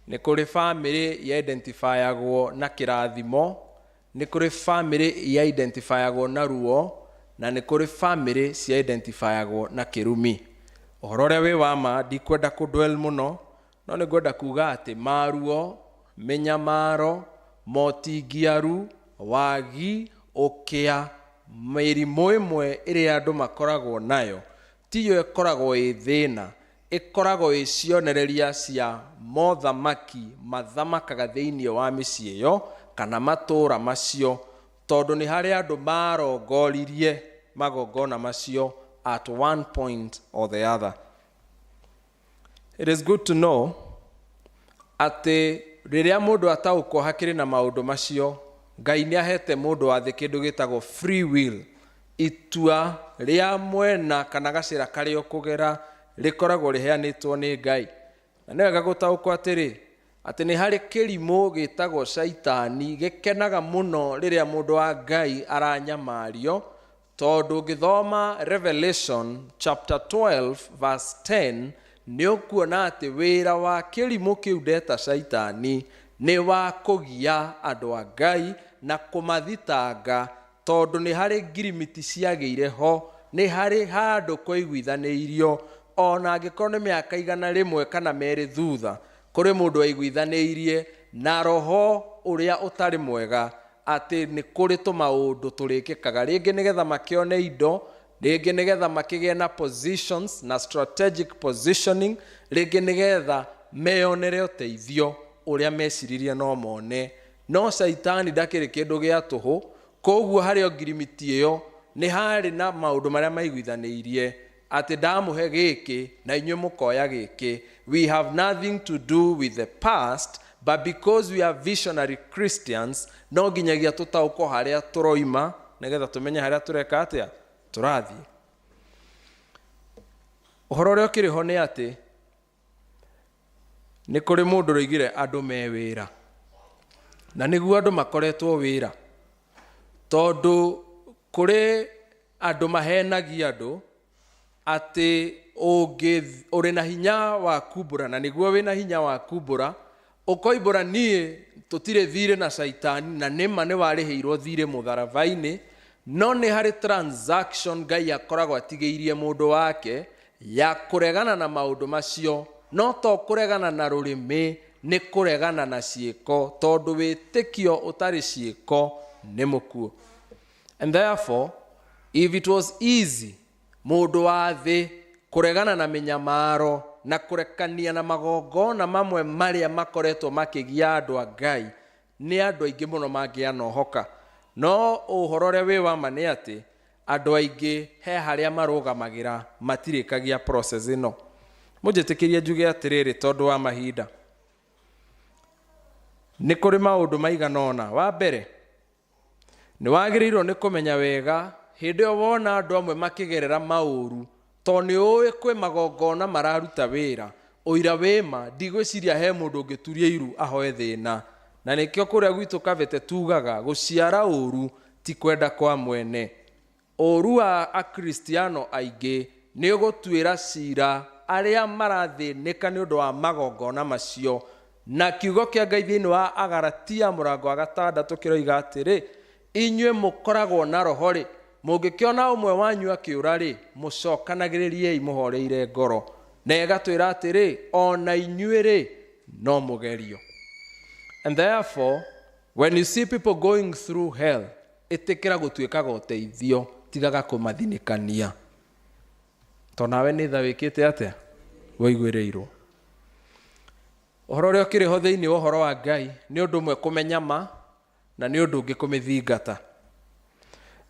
Speaker 3: Nĩ kũrĩ family ya-identifyagwo na kĩrathimo, nĩ kũrĩ family ya-identifyagwo na ruo, na nĩ kũrĩ family cia-identifyagwo na kĩrumi. Ũhoro ũrĩa wĩ wa ma ndikwenda kũdwell mũno, no nĩngwenda kuga atĩ maruo, mĩnyamaro, motingiaru, wagi, ũkĩa, mĩrimũ ĩmwe ĩrĩa andũ makoragwo nayo, tiyo ĩkoragwo ĩ thĩna, ĩkoragwo ĩ cionereria cia mothamaki mathamakaga thĩinĩ wa mĩciĩ ĩyo kana matũũra macio, tondũ nĩ harĩ andũ marongoririe magongona macio at one point or the other. It is good to know atĩ rĩrĩa mũndũ ataũkwo hakĩrĩ na maũndũ macio, Ngai nĩ ahete mũndũ wa thĩ kĩndũ gĩtagwo free will, itua rĩa mwena kana gacĩra karĩa ũkũgera rĩkoragwo rĩheanĩtwo nĩ Ngai. Na nĩ wega gũtaũkwo atĩ nĩ harĩ kĩrimũ gĩtagwo Shaitani gĩkenaga mũno rĩrĩa mũndũ wa Ngai aranyamario, tondũ ũngĩthoma Revelation chapter 12 verse 10 nĩ ũkuona atĩ wĩra wa kĩrimũ kĩu ndeta Shaitani nĩ wa kũgia andũ a Ngai na kũmathitanga, tondũ nĩ harĩ ngirimiti ciagĩire ho, nĩ harĩ handũ kũiguithanĩirio, ona angĩkorwo nĩ mĩaka 100 kana 2 thutha, kũrĩ mũndũ waiguithanĩirie na roho ũrĩa ũtarĩ mwega, atĩ nĩ kũrĩ tũmaũndũ tũrĩkĩkaga, rĩngĩ nĩgetha makĩone indo, rĩngĩ nĩgetha makĩgĩe na positions na strategic positioning, rĩngĩ nĩgetha meyonere ũteithio ũrĩa meciririe no mone. No Shaitani ndakĩrĩ kĩndũ gĩa tũhũ, koguo harĩ o ngirimiti ĩyo nĩ harĩ na maũndũ marĩa maiguithanĩirie, atĩ ndamũhe gĩkĩ na inyuĩ mũkoya gĩkĩ. We have nothing to do with the past, but because we are visionary Christians, no nginyagia tũtaũkwo harĩa tũroima nĩgetha tũmenye harĩa tũreka atĩa tũrathiĩ. Ũhoro ũrĩa ũkĩrĩ ho nĩ atĩ nĩ kũrĩ mũndũ ũroigire andũ me wĩra, na nĩguo andũ makoretwo wĩra, tondũ kũrĩ andũ mahenagia andũ atĩ ũrĩ na hinya wa kumbũra, na nĩguo wĩ na hinya wa kumbũra ũkoimbũra niĩ tũtirĩ thirĩ na Shaitani, na nĩma nĩ warĩhĩirwo thirĩ mũtharaba-inĩ, no nĩ harĩ transaction Ngai akoragwo atigĩirie mũndũ wake ya kũregana na maũndũ macio, no to kũregana na rũrĩmĩ, nĩ kũregana na ciĩko, tondũ wĩtĩkio ũtarĩ ciĩko nĩ mũkuo. And therefore, if it was easy mũndũ wa thĩ kũregana na mĩnyamaro na kũrekania na magongona mamwe marĩa makoretwo makĩgia andũ a Ngai, nĩ andũ aingĩ mũno mangĩanohoka. No ũhoro ũrĩa wĩ wa ma nĩ atĩ andũ aingĩ he harĩa marũgamagĩra matirĩkagia process ĩno. Mũnjĩtĩkĩrie njuge atĩrĩrĩ tondũ wa mahinda, nĩ kũrĩ maũndũ maigana ũna. Wa mbere, nĩ wagĩrĩirwo nĩ kũmenya wega hĩndĩ ĩyo wona andũ amwe makĩgerera maũru, to nĩ ũĩ kwĩ magongona mararuta wĩra, ũira wĩma ndigwĩciria he mũndũ ũngĩturia iru ahoe thĩna. Na nĩkĩo kũrĩa gwitũ Kabete tugaga gũciara ũru ti kwenda kwa mwene. Ũru wa akristiano aingĩ nĩ ũgũtuĩra cira arĩa marathĩnĩka nĩ ũndũ wa magongona macio. Na kiugo kĩa Ngai thĩinĩ wa Agalatia mũrango wa 6 kĩroiga atĩrĩ, inyuĩ mũkoragwo na roho-rĩ, mũngĩkĩona ũmwe wanyu akĩũra-rĩ, mũcokanagĩrĩriei mũhoreire ngoro. Na ĩgatwĩra atĩrĩ, ona inyuĩ-rĩ no mũgerio. And therefore, when you see people going through hell, ĩtĩkĩra gũtuĩkaga ũteithio, tigaga kũmathinĩkania. To nawe nĩ tha wĩkĩte atĩa waiguĩrĩirwo. Ũhoro ũrĩa ũkĩrĩ ho thĩinĩ wa ũhoro wa Ngai nĩ ũndũ ũmwe kũmenya ma, na nĩ ũndũ ũngĩ kũmĩthingata.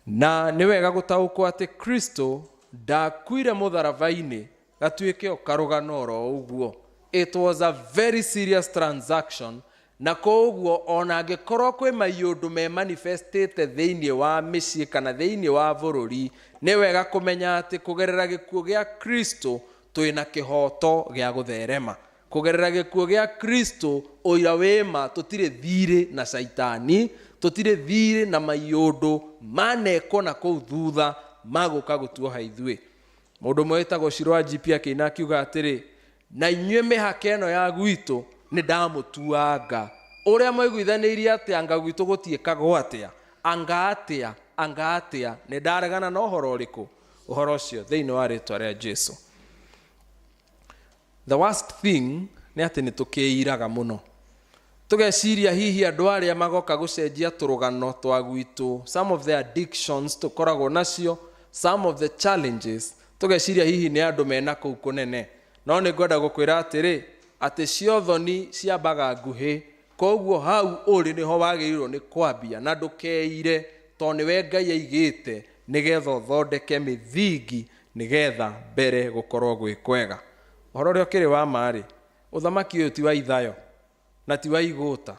Speaker 3: Na nĩ wega gũtaũkwo atĩ Kristo ndakuire mũtharaba-inĩ gatuĩke o karũgano oro ũguo. It was a very serious transaction, na koguo ona angĩkorwo kwĩ maũndũ me manifestĩte thĩinĩ wa mĩciĩ kana thĩinĩ wa bũrũri, nĩ wega kũmenya atĩ kũgerera gĩkuũ gĩa Kristo twĩna kĩhoto gĩa gũtherema. Kũgerera gĩkuũ gĩa Kristo ũira wĩma tũtirĩ thirĩ na Shaitani, tũtirĩ thirĩ na maũndũ manekwo na kũu thutha magũka gũtuoha ithuĩ. Mũndũ ũmwe wĩtagwo Shirũ wa GP akĩina akiuga atĩrĩ, na inyuĩ mĩhaka ĩno ya gwitũ nĩ ndamutuanga. Ũrĩa mwaiguithanĩirie atĩ anga gwitũ gũtiĩkagwo atĩa, anga atĩa, nĩ ndaregana na ũhoro ũrĩkũ? Ũhoro ũcio thĩinĩ wa rĩtwa rĩa Jesũ. The worst thing nĩ atĩ nĩ tũkĩiraga mũno. Tũgeciria hihi andũ arĩa magoka gũcenjia tũrũgano twa gwitũ, some of the addictions tũkoragwo nacio, some of the challenges, tũgeciria hihi nĩ andũ mena kũu kũnene. No nĩ ngwenda gũkwĩra atĩrĩ, atĩ ciothoni ciambaga nguhĩ, koguo hau ũrĩ nĩho wagĩrĩirwo nĩ kwambia, na ndũkeire to niwe Ngai aigite nigetha uthondeke mithingi nigetha mbere gukorwo gwi kwega. Uhoro uria ukiri wa mari uthamaki uyu ti wa ithayo na ti wa iguta,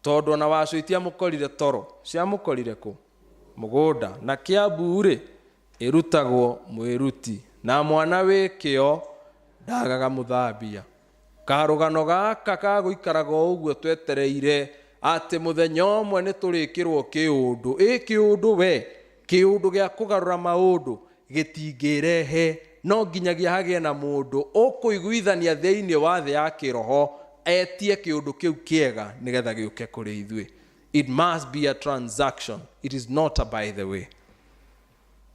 Speaker 3: tondu na wacuitia mukorire toro cia mukorire ku mugunda na Kiambu ri irutagwo mwiruti na mwana wikio ndagaga muthambia. Karugano gaka kaguikaraga uguo twetereire ati muthenya umwe ni turikirwo kiundu kiundu we kiundu gia kugarura maundu gitingirehe no nginyagia hagie na mundu ukuiguithania thiini wa thi ya kiroho etie kiundu kiu kiega nigetha giuke kuri ithue. It must be a transaction, it is not a by the way.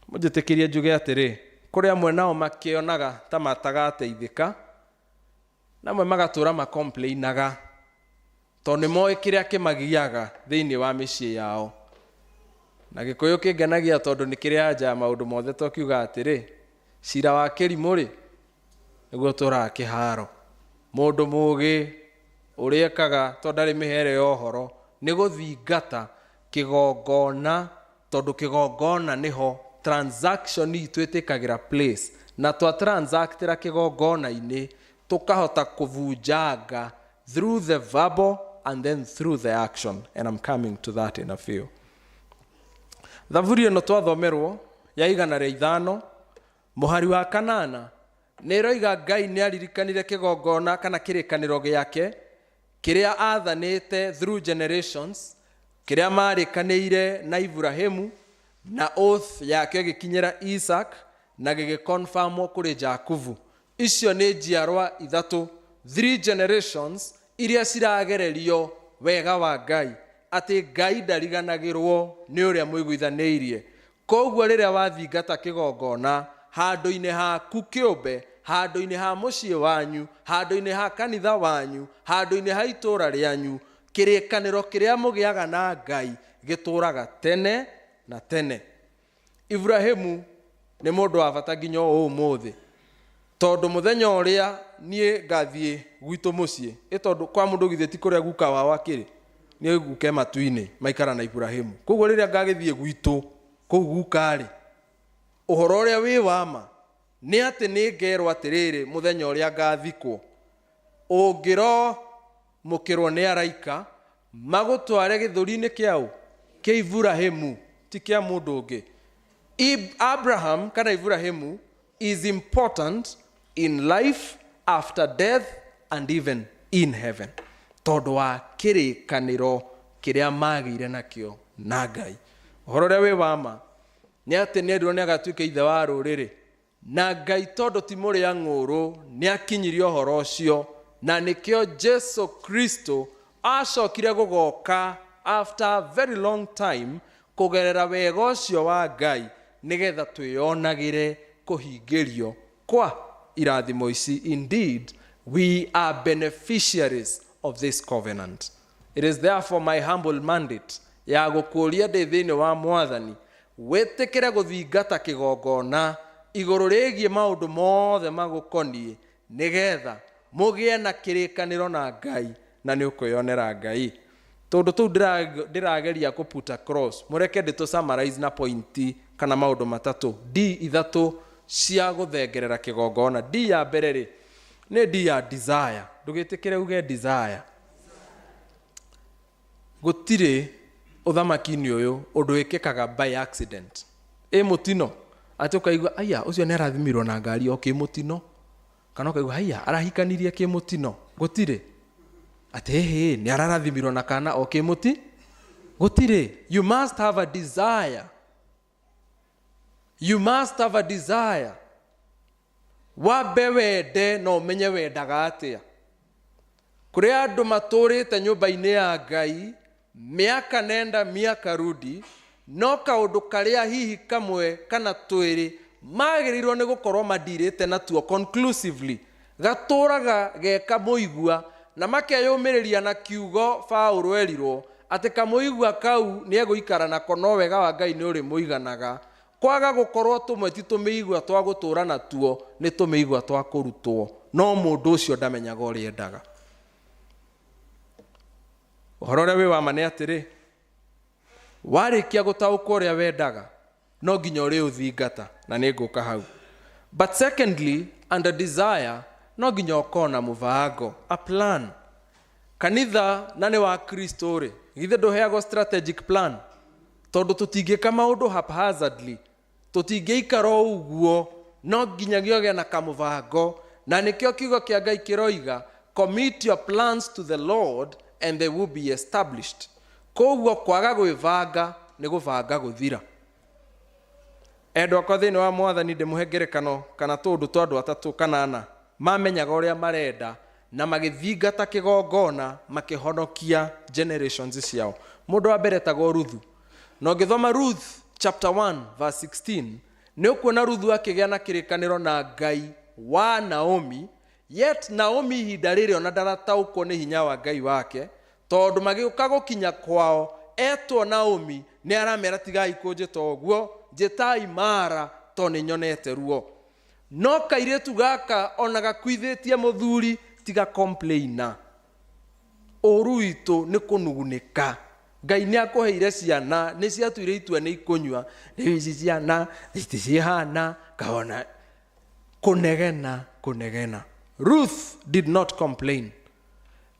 Speaker 3: Mujitikirie njuge atiri kuri amwe nao makionaga ta matagateithika namwe magatura makomplainaga to ni moe kiria kimagiaga thiini wa micii yao. Na Gikuyu kingenagia tondu ni kiria anja maundu mothe tokiuga atiri cira wa kirimu ri niguo tura kiharo. Mundu mugi uriekaga to ndari mihere ya uhoro ni guthingata kigongona, tondu kigongona niho transaction itwitikagira place na twa transactira kigongona-ini tukahota kuvunjanga through the verbal and then through the action, and I'm coming to that in a few. Thaburi ĩno twathomerwo ya 105 muhari wa 8 niroiga Ngai ni aririkanire kigongona kana kirikaniro giake kiria athanite through generations, kiria marikanire na Ibrahimu na oath yake gikinyira Isaac na gigiconfirmwo kuri Jakubu. Icio ni njiarwa ithatu, 3 generations iria ciragererio wega wa Ngai, ati Ngai ndariganagirwo ni uria muiguithaniirie. Koguo riria wathingata kigongona handu-ini haku kiumbe, handu-ini ha mucii wanyu, handu-ini ha kanitha wanyu, handu-ini ha itura rianyu, kirikaniro kiria mugiaga na Ngai gituraga tene na tene. Ibrahimu ni mundu wa bata nginya umuthi, tondu muthenya uria nie ngathie gwitu mucii itondu kwa mundu githeti kuria guka wa akiri ni guke matu-ini maikara na Ibrahimu. Koguo riria ngagithie gwitu kou gukari uhoro uria wi wama ni ati ni ngerwo atiriri muthenya uria ngathikwo ungiro mukirwo ni araika magutware githuri-ini kiau kia Ibrahimu ti kia mundu ungi. Abraham kana Ibrahimu is important in life, after death, and even in heaven, tondu wa kirikaniro kiria magire nakio na Ngai. Uhoro uria wi wama ni ati ni ndirwo ni agatuika ithe wa ruriri na Ngai tondu ti muria ng'uru ni akinyirie uhoro ucio, na nikio Jesu Kristo acokire gugoka after a very long time kugerera wega ucio wa Ngai nigetha twionagire kuhingirio kwa irathimo ici. Indeed, we are beneficiaries of this covenant. It is therefore my humble mandate ya gukuria ndi thiini wa Mwathani wetikire guthingata kigongona iguru rigie maundu mothe magukonie nigetha mugie na kirikaniro na Ngai na ni ukwionera Ngai. Tondu tu ndirageria ku put across, mureke nditu summarize na pointi kana maundu matatu D ithatu cia guthengerera kigongona. D ya mbere ri ni D ya desire. Ndugitikire uge desire. Gutire uthamaki-ini uyu undu wikikaga by accident. Mutino ati ukaigua aya ucio ni arathimirwo na ngari o kimutino, kana ukaigua aya arahikanirie kimutino. Gutire ati ni ararathimirwo na kana o kimuti. Gutire. You must have a desire. You must have a desire. Wabe wende no menye wendaga atia. Kuri andu maturite nyumba-ini ya Ngai miaka nenda miaka rudi, no kaundu karia hihi kamwe kana twiri magirirwo ni gukorwo madirite natuo conclusively gaturaga geka muigua na makeyumiriria na kiugo Paulo erirwo ati kamuigua kau ni eguikara nako no wega wa Ngai ni uri muiganaga, kwaga gukorwo tumwe ti tumiigua twa gutura natuo ni tumiigua twa kurutwo, no mundu ucio ndamenyaga uri endaga. Uhoro uria wi wa mane atiri Warĩkia gũtaũkwo ũrĩa wendaga, no nginya ũrĩ ũthingata, na nĩ ngũka hau. But secondly, under desire, no nginya ũkorwo na mũbango, a plan. Kanitha na nĩ wa Kristo rĩ, githĩ ndũheagwo strategic plan? Tondũ tũtingĩka maũndũ haphazardly, tũtingĩikara ũguo, no nginyagia ũgĩe na kamũbango, na nĩkĩo kiugo kĩa Ngai kĩroiga, commit your plans to the Lord and they will be established. Koguo kwaga gwĩbanga nĩ gũbanga gũthira. Endwa kwa thĩinĩ wa Mwathani ndĩmũhe ngerekano kana tũndũ twa andũ atatũ kana ana mamenyaga ũrĩa marenda na magĩthingata kĩgongona makĩhonokia generations ciao. Mũndũ wa mbere etagwo Ruthu. Na ũngĩthoma Ruth chapter 1 verse 16 nĩ ũkuona Ruthu akĩgĩa na kĩrĩkanĩro na Ngai wa Naomi, yet Naomi ihinda rĩrĩ ona ndarataũkwo nĩ hinya wa Ngai wake, tondũ magĩũka gũkinya kwao etwo Naomi nĩ aramera tigai kũnjĩta ũguo, njĩtai Mara to nĩ nyonete ruo. No kairĩtu gaka ona gakuithĩtie mũthuri tiga complaina. Ũru witũ nĩ kũnugunĩka. Ngai nĩ akũheire ciana, nĩ ciatuire itua nĩ ikũnyua, rĩu ici ciana itihana kaona kũnegena. Ruth did not complain.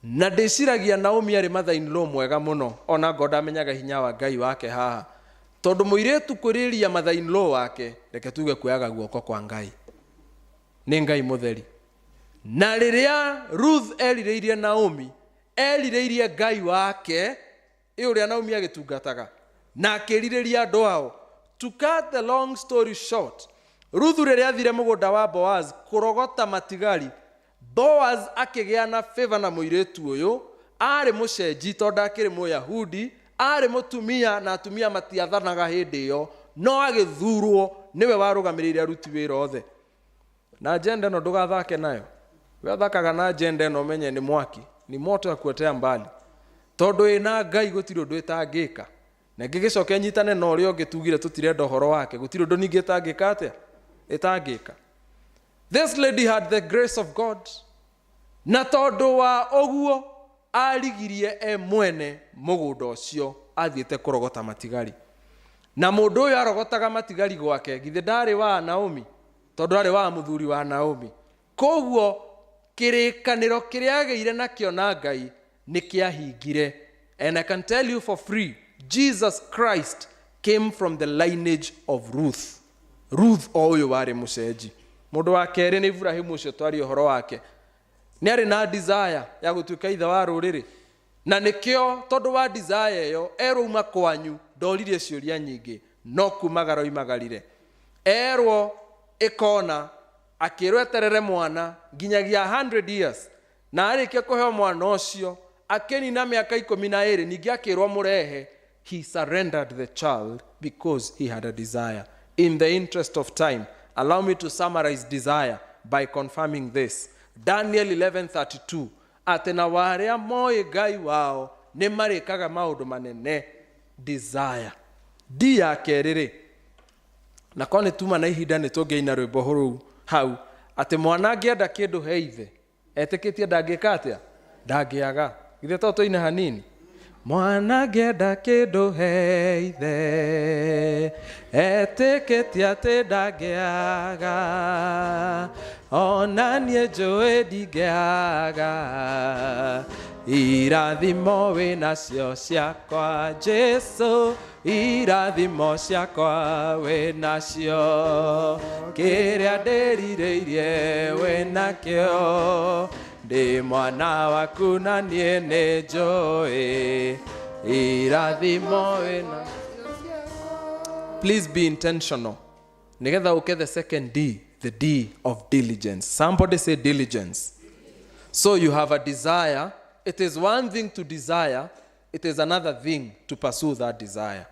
Speaker 3: Na ndĩciragia Naomi arĩ mother-in-law mwega mũno, ona ngo ndamenyaga hinya wa Ngai wake haha. Tondũ mũirĩtu kwĩrĩria mother-in-law wake, reke tuge kuoyaga guoko kwa Ngai. Nĩ Ngai mũtheri. Na rĩrĩa Ruth erirĩirie Naomi, erirĩirie Ngai wake, ũrĩa Naomi agĩtungataga, na akĩrirĩria andũ ao. To cut the long story short, Ruth rĩrĩa athire mũgũnda wa Boaz kũrogota matigari, Boaz akĩgĩa na favor na mũirĩtu ũyũ, arĩ mũcenji tondũ akĩrĩ Mũyahudi, arĩ mũtumia na atumia matiathanaga hĩndĩ ĩyo, no agĩthurwo nĩwe warũgamĩrĩire aruti wĩra othe. Na agenda ĩno ndũgathake nayo. Wathakaga na agenda ĩno menye nĩ mwaki, ni moto ya kuotea mbali. Tondũ ĩna Ngai gũtirĩ ũndũ ĩtangĩka. Na ngĩgĩcoka nyitane na ũrĩa ũngĩ tugire tũtirenda ũhoro wake, gũtirĩ ũndũ ningĩ ĩtangĩka atĩa? Ĩtangĩka. This lady had the grace of God. Na tondũ wa ũguo arigirie mwene mũgũnda ũcio athiĩte kũrogota matigari. Na mũndũ ũyũ arogotaga matigari gwake, githĩ ndarĩ wa Naomi, tondũ arĩ wa mũthuri wa Naomi. Koguo kĩrĩkanĩro kĩrĩa agĩire nakĩo na Ngai nĩ kĩahingire. And I can tell you for free, Jesus Christ came from the lineage of Ruth. Ruth o ũyũ warĩ mũcenji. Mũndũ wa kerĩ nĩ Ibrahimu ũcio twari ũhoro wake. Nĩ arĩ na desire ya gũtuĩka ithe wa rũrĩrĩ. Na nĩkĩo tondũ wa desire ĩyo erũma kwanyu ndoririe ciũria nyingĩ, no kumagara oimagarire. Erwo ĩkona akĩrwo eterere mwana nginyagia 100 years, na arĩkia kũheo mwana ũcio akĩnina mĩaka 12, ningĩ akĩrwo mũrehe. He surrendered the child because he had a desire. In the interest of time, allow me to summarize desire by confirming this. Daniel 11:32, atĩ na warĩa moĩ Ngai wao nĩ marĩkaga maũndũ manene. Desire. Di ya kerĩ, na kwa nĩ tuma na ihinda nĩ tũngĩina rwĩmbo rũu hau, atĩ mwana angĩenda kĩndũ he ithe, etĩkĩtie ndangĩka atĩa? Ndangĩaga. Githĩ to tũine hanini? Mwana angĩenda kĩndũ he ithe, etĩkĩtie atĩ ndangĩaga, ona niĩ njũĩ ndingĩaga, irathimo wĩ nacio ciakwa Jesũ, irathimo ciakwa wĩ nacio, kĩrĩa ndĩrirĩirie wĩ nakĩo, ndĩ mwana waku na niĩ nĩ njũĩ, irathimo wĩ nacio. Please be intentional. Nigetha ũke the second D, the D of diligence. Somebody say diligence. So you have a desire. It is one thing to desire. It is another thing to pursue that desire.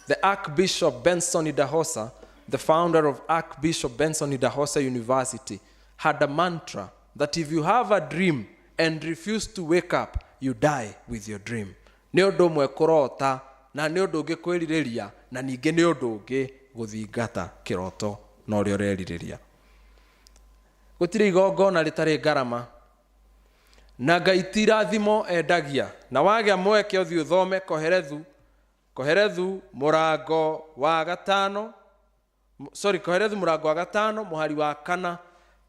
Speaker 3: The Archbishop Benson Idahosa, the founder of Archbishop Benson Idahosa University, had a mantra that if you have a dream and refuse to wake up, you die with your dream. Nĩ ũndũ ũmwe kũrota, na nĩ ũndũ ũngĩ kwĩrirĩria, na ningĩ nĩ ũndũ ũngĩ gũthingata kĩroto na ũrĩa ũrerirĩria. Gũtirĩ igongona rĩtarĩ ngarama, na Ngai ti irathimo endagia. Na wagĩa mweke ũthiĩ ũthome Koherethu Koherethu mũrango wa gatano, Koherethu mũrango wa gatano mũhari wa kana,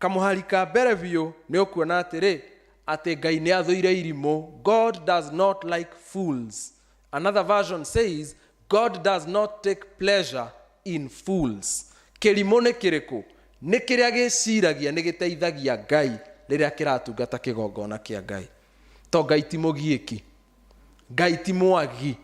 Speaker 3: kamuhari ka mbere biũ nĩ ũkuona atĩrĩ atĩ Ngai nĩ athũire irimũ. God does not like fools. Another version says God does not take pleasure in fools. Kĩrimũ nĩ kĩrĩkũ? Nĩ kĩrĩa gĩciragia nĩ gĩteithagia Ngai rĩrĩa kĩratungata kĩgongona kĩa Ngai. To Ngai ti mũgiĩki, Ngai ti mwagi,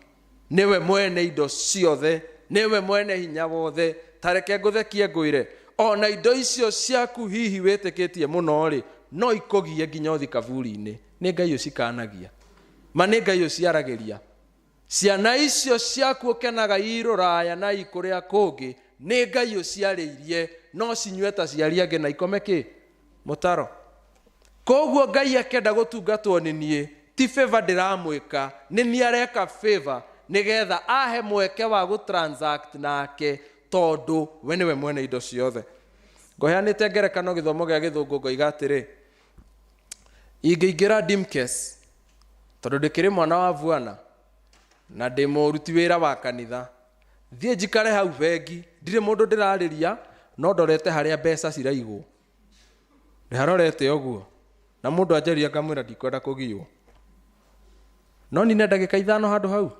Speaker 3: niwe mwene indo ciothe, niwe mwene hinya wothe. Tareke ngũthekie ngwĩre, ona indo icio ciaku hihi wĩtĩkĩtie mũno rĩ, no ikũgie nginya ũthi kaburi-inĩ. Nĩ Ngai ũcikanagia, ma nĩ Ngai ũciaragĩria. Ciana icio ciaku ũkenaga irũraya na ikũrĩa kũngĩ, nĩ Ngai ũciarĩirie, no cinyue ta ciari angĩ na ikome kĩ? Mũtaro. Koguo Ngai akenda gũtungatwo nĩ niĩ, ti favor ndĩramwĩka, nĩ niĩ areka favor nĩgetha ahe mweke wa gũtransact nake, tondũ we nĩwe mwene indo ciothe. Ngoheanĩte ngerekano gĩthomo gĩa Gĩthũngũ ngoiga atĩrĩ, ingĩingĩra Dimkes tondũ ndĩkĩrĩ mwana wa Vuana na ndĩ mũruti wĩra wa kanitha, thiĩ njikare hau bengi, ndirĩ mũndũ ndĩrarĩria, no ndorete harĩa mbeca ciraigwo. Nĩharorete ũguo, na mũndũ anjaria ngamwĩra ndikwenda kũgiywo, no nine ndagĩka 5 handũ hau.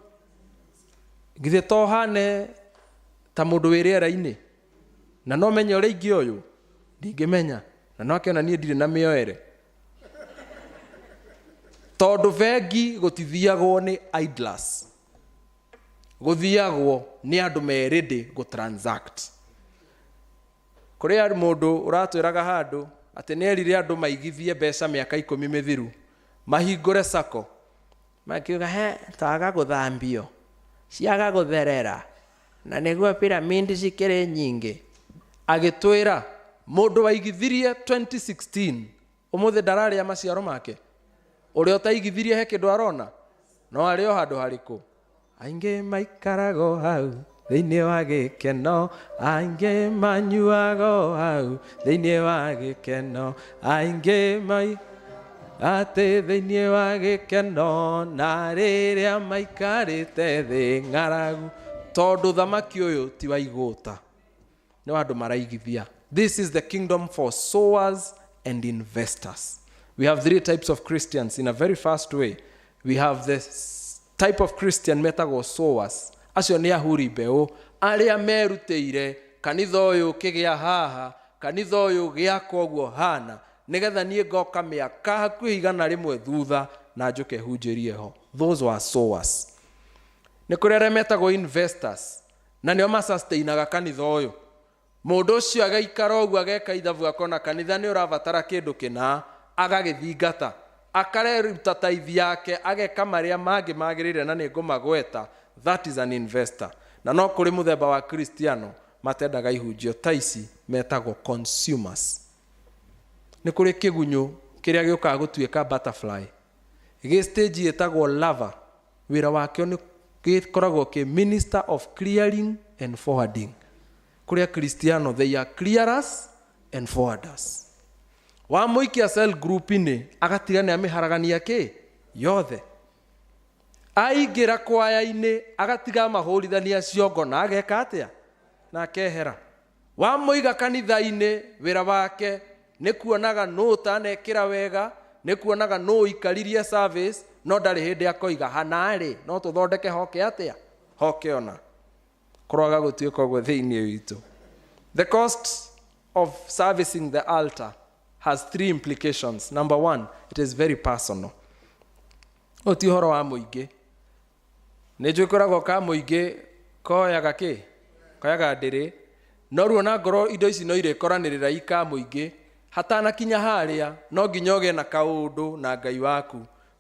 Speaker 3: Githĩ to hane ta mũndũ wĩ rĩera-inĩ, na no menye ũrĩa ingĩoywo? Ndingĩmenya, na no akĩona niĩ ndirĩ na mĩoere. Tondũ bengi gũtithiagwo nĩ idlers, gũthiagwo nĩ andũ merĩndĩ gũtransact. Kũrĩ mũndũ ũratwĩraga handũ atĩ nĩerire andũ maigithie mbeca mĩaka 10 mĩthiru, mahingũre sako, makiuga he taga gũthambio, ciaga gũtherera, na nĩguo pyramid cikĩrĩ nyingĩ. Agĩtwĩra mũndũ waigithirie 2016 ũmũthĩ ndararĩa maciaro make. Ũrĩa ũtaigithirie he kĩndũ arona, no arĩ o handũ harĩkũ? Aingĩ maikarago hau thĩinĩ wa gĩkeno, aingĩ manyuago hau thĩinĩ wa gĩkeno, aingĩ atĩ thĩinĩ wa gĩkeno, na rĩrĩa maikarĩte thĩ ng'aragu. Tondũ thamaki ũyũ ti wa igũta, nĩ wa andũ maraigithia. This is the kingdom for sowers and investors. We have 3 types of Christians in a very fast way. We have this type of Christian metagwo sowers. Acio nĩ ahuri mbeũ arĩa merutĩire kanitha ũyũ kĩgĩa haha, kanitha ũyũ gĩaka ũguo hana, nĩgetha niĩ ngoka mĩaka hakuhĩ 100 thutha na njoke hunjĩrie ho. Those were sowers. Nĩ kũrĩ arĩa metagwo investors, na nĩo masustainaga kanitha ũyũ. Mũndũ ũcio agaikara ũguo ageka ithabu akona kanitha nĩ ũrabatara kĩndũ kĩna, agagĩthingata, akareruta tithe yake, ageka marĩa mangĩ magĩrĩire na nĩ ngũmagweta. That is an investor. Na no kũrĩ mũthemba wa Kristiano matendaga ihunjio ta ici, metagwo consumers. Nĩ kũrĩ kĩgunyũ kĩrĩa gĩũkaga gũtuĩka butterfly, gĩ stage ĩtagwo larva. Wĩra wake nĩ gĩkoragwo kĩ minister of clearing and forwarding. Kũrĩa Kristiano, they are clearers and forwarders. Wa mũikia cell group-inĩ agatiga nĩ amĩharagania kĩ yothe. Aingĩra kwaya-inĩ agatiga mahũrithania ciongo na ageka atĩa na akehera. Wa mũiga kanitha-inĩ, wĩra wake nĩ kuonaga nũ ũtanekĩra wega, nĩ kuonaga nũ ikaririe service, no ndarĩ hĩndĩ akoiga hanarĩ no tũthondeke hoke atĩa, hoke ona. Kũroaga gũtuĩka ũguo thĩinĩ witũ. The cost of servicing the altar has 3 implications. Number 1, it is very personal. Ti ũhoro wa mũingĩ. Nĩ njũĩ kũragwo ka mũingĩ koyaga kĩ? Koyaga ndĩrĩ. No ruo na ngoro indo ici no irĩkoranĩrĩra ika mũingĩ. Hatanakinya harĩa no nginya ũgĩe na kaũndũ na Ngai waku.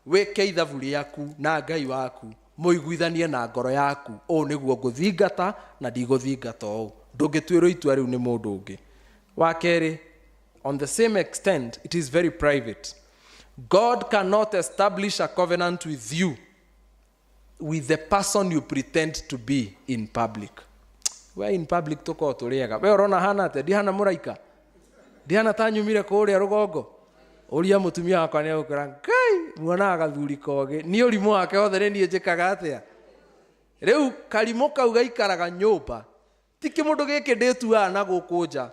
Speaker 3: Wĩke ithabu rĩaku na Ngai waku. Mũiguithanie na ngoro yaku. Ũũ nĩguo ngũthingata na ndigũthingata ũũ. Ndũngĩtuĩrwo itua rĩu nĩ mũndũ ũngĩ. Wa kerĩ, on the same extent, it is very private. God cannot establish a covenant with you with the person you pretend to be in public. We in public tũkorwo tũrĩega. We ũrona hana atĩa? Ndihana mũraika? Ndihana ta nyumire kũrĩa rũgongo? Ũria mũtumia wakwa nĩ agũkora, Ngai, muonaga gathuri kogĩ. Nĩ ũrimũ wake wothe nĩ niĩ njĩkaga atĩa? Riu karimo kau gaikaraga nyumba ti kimundu giki ndituaga na gukunja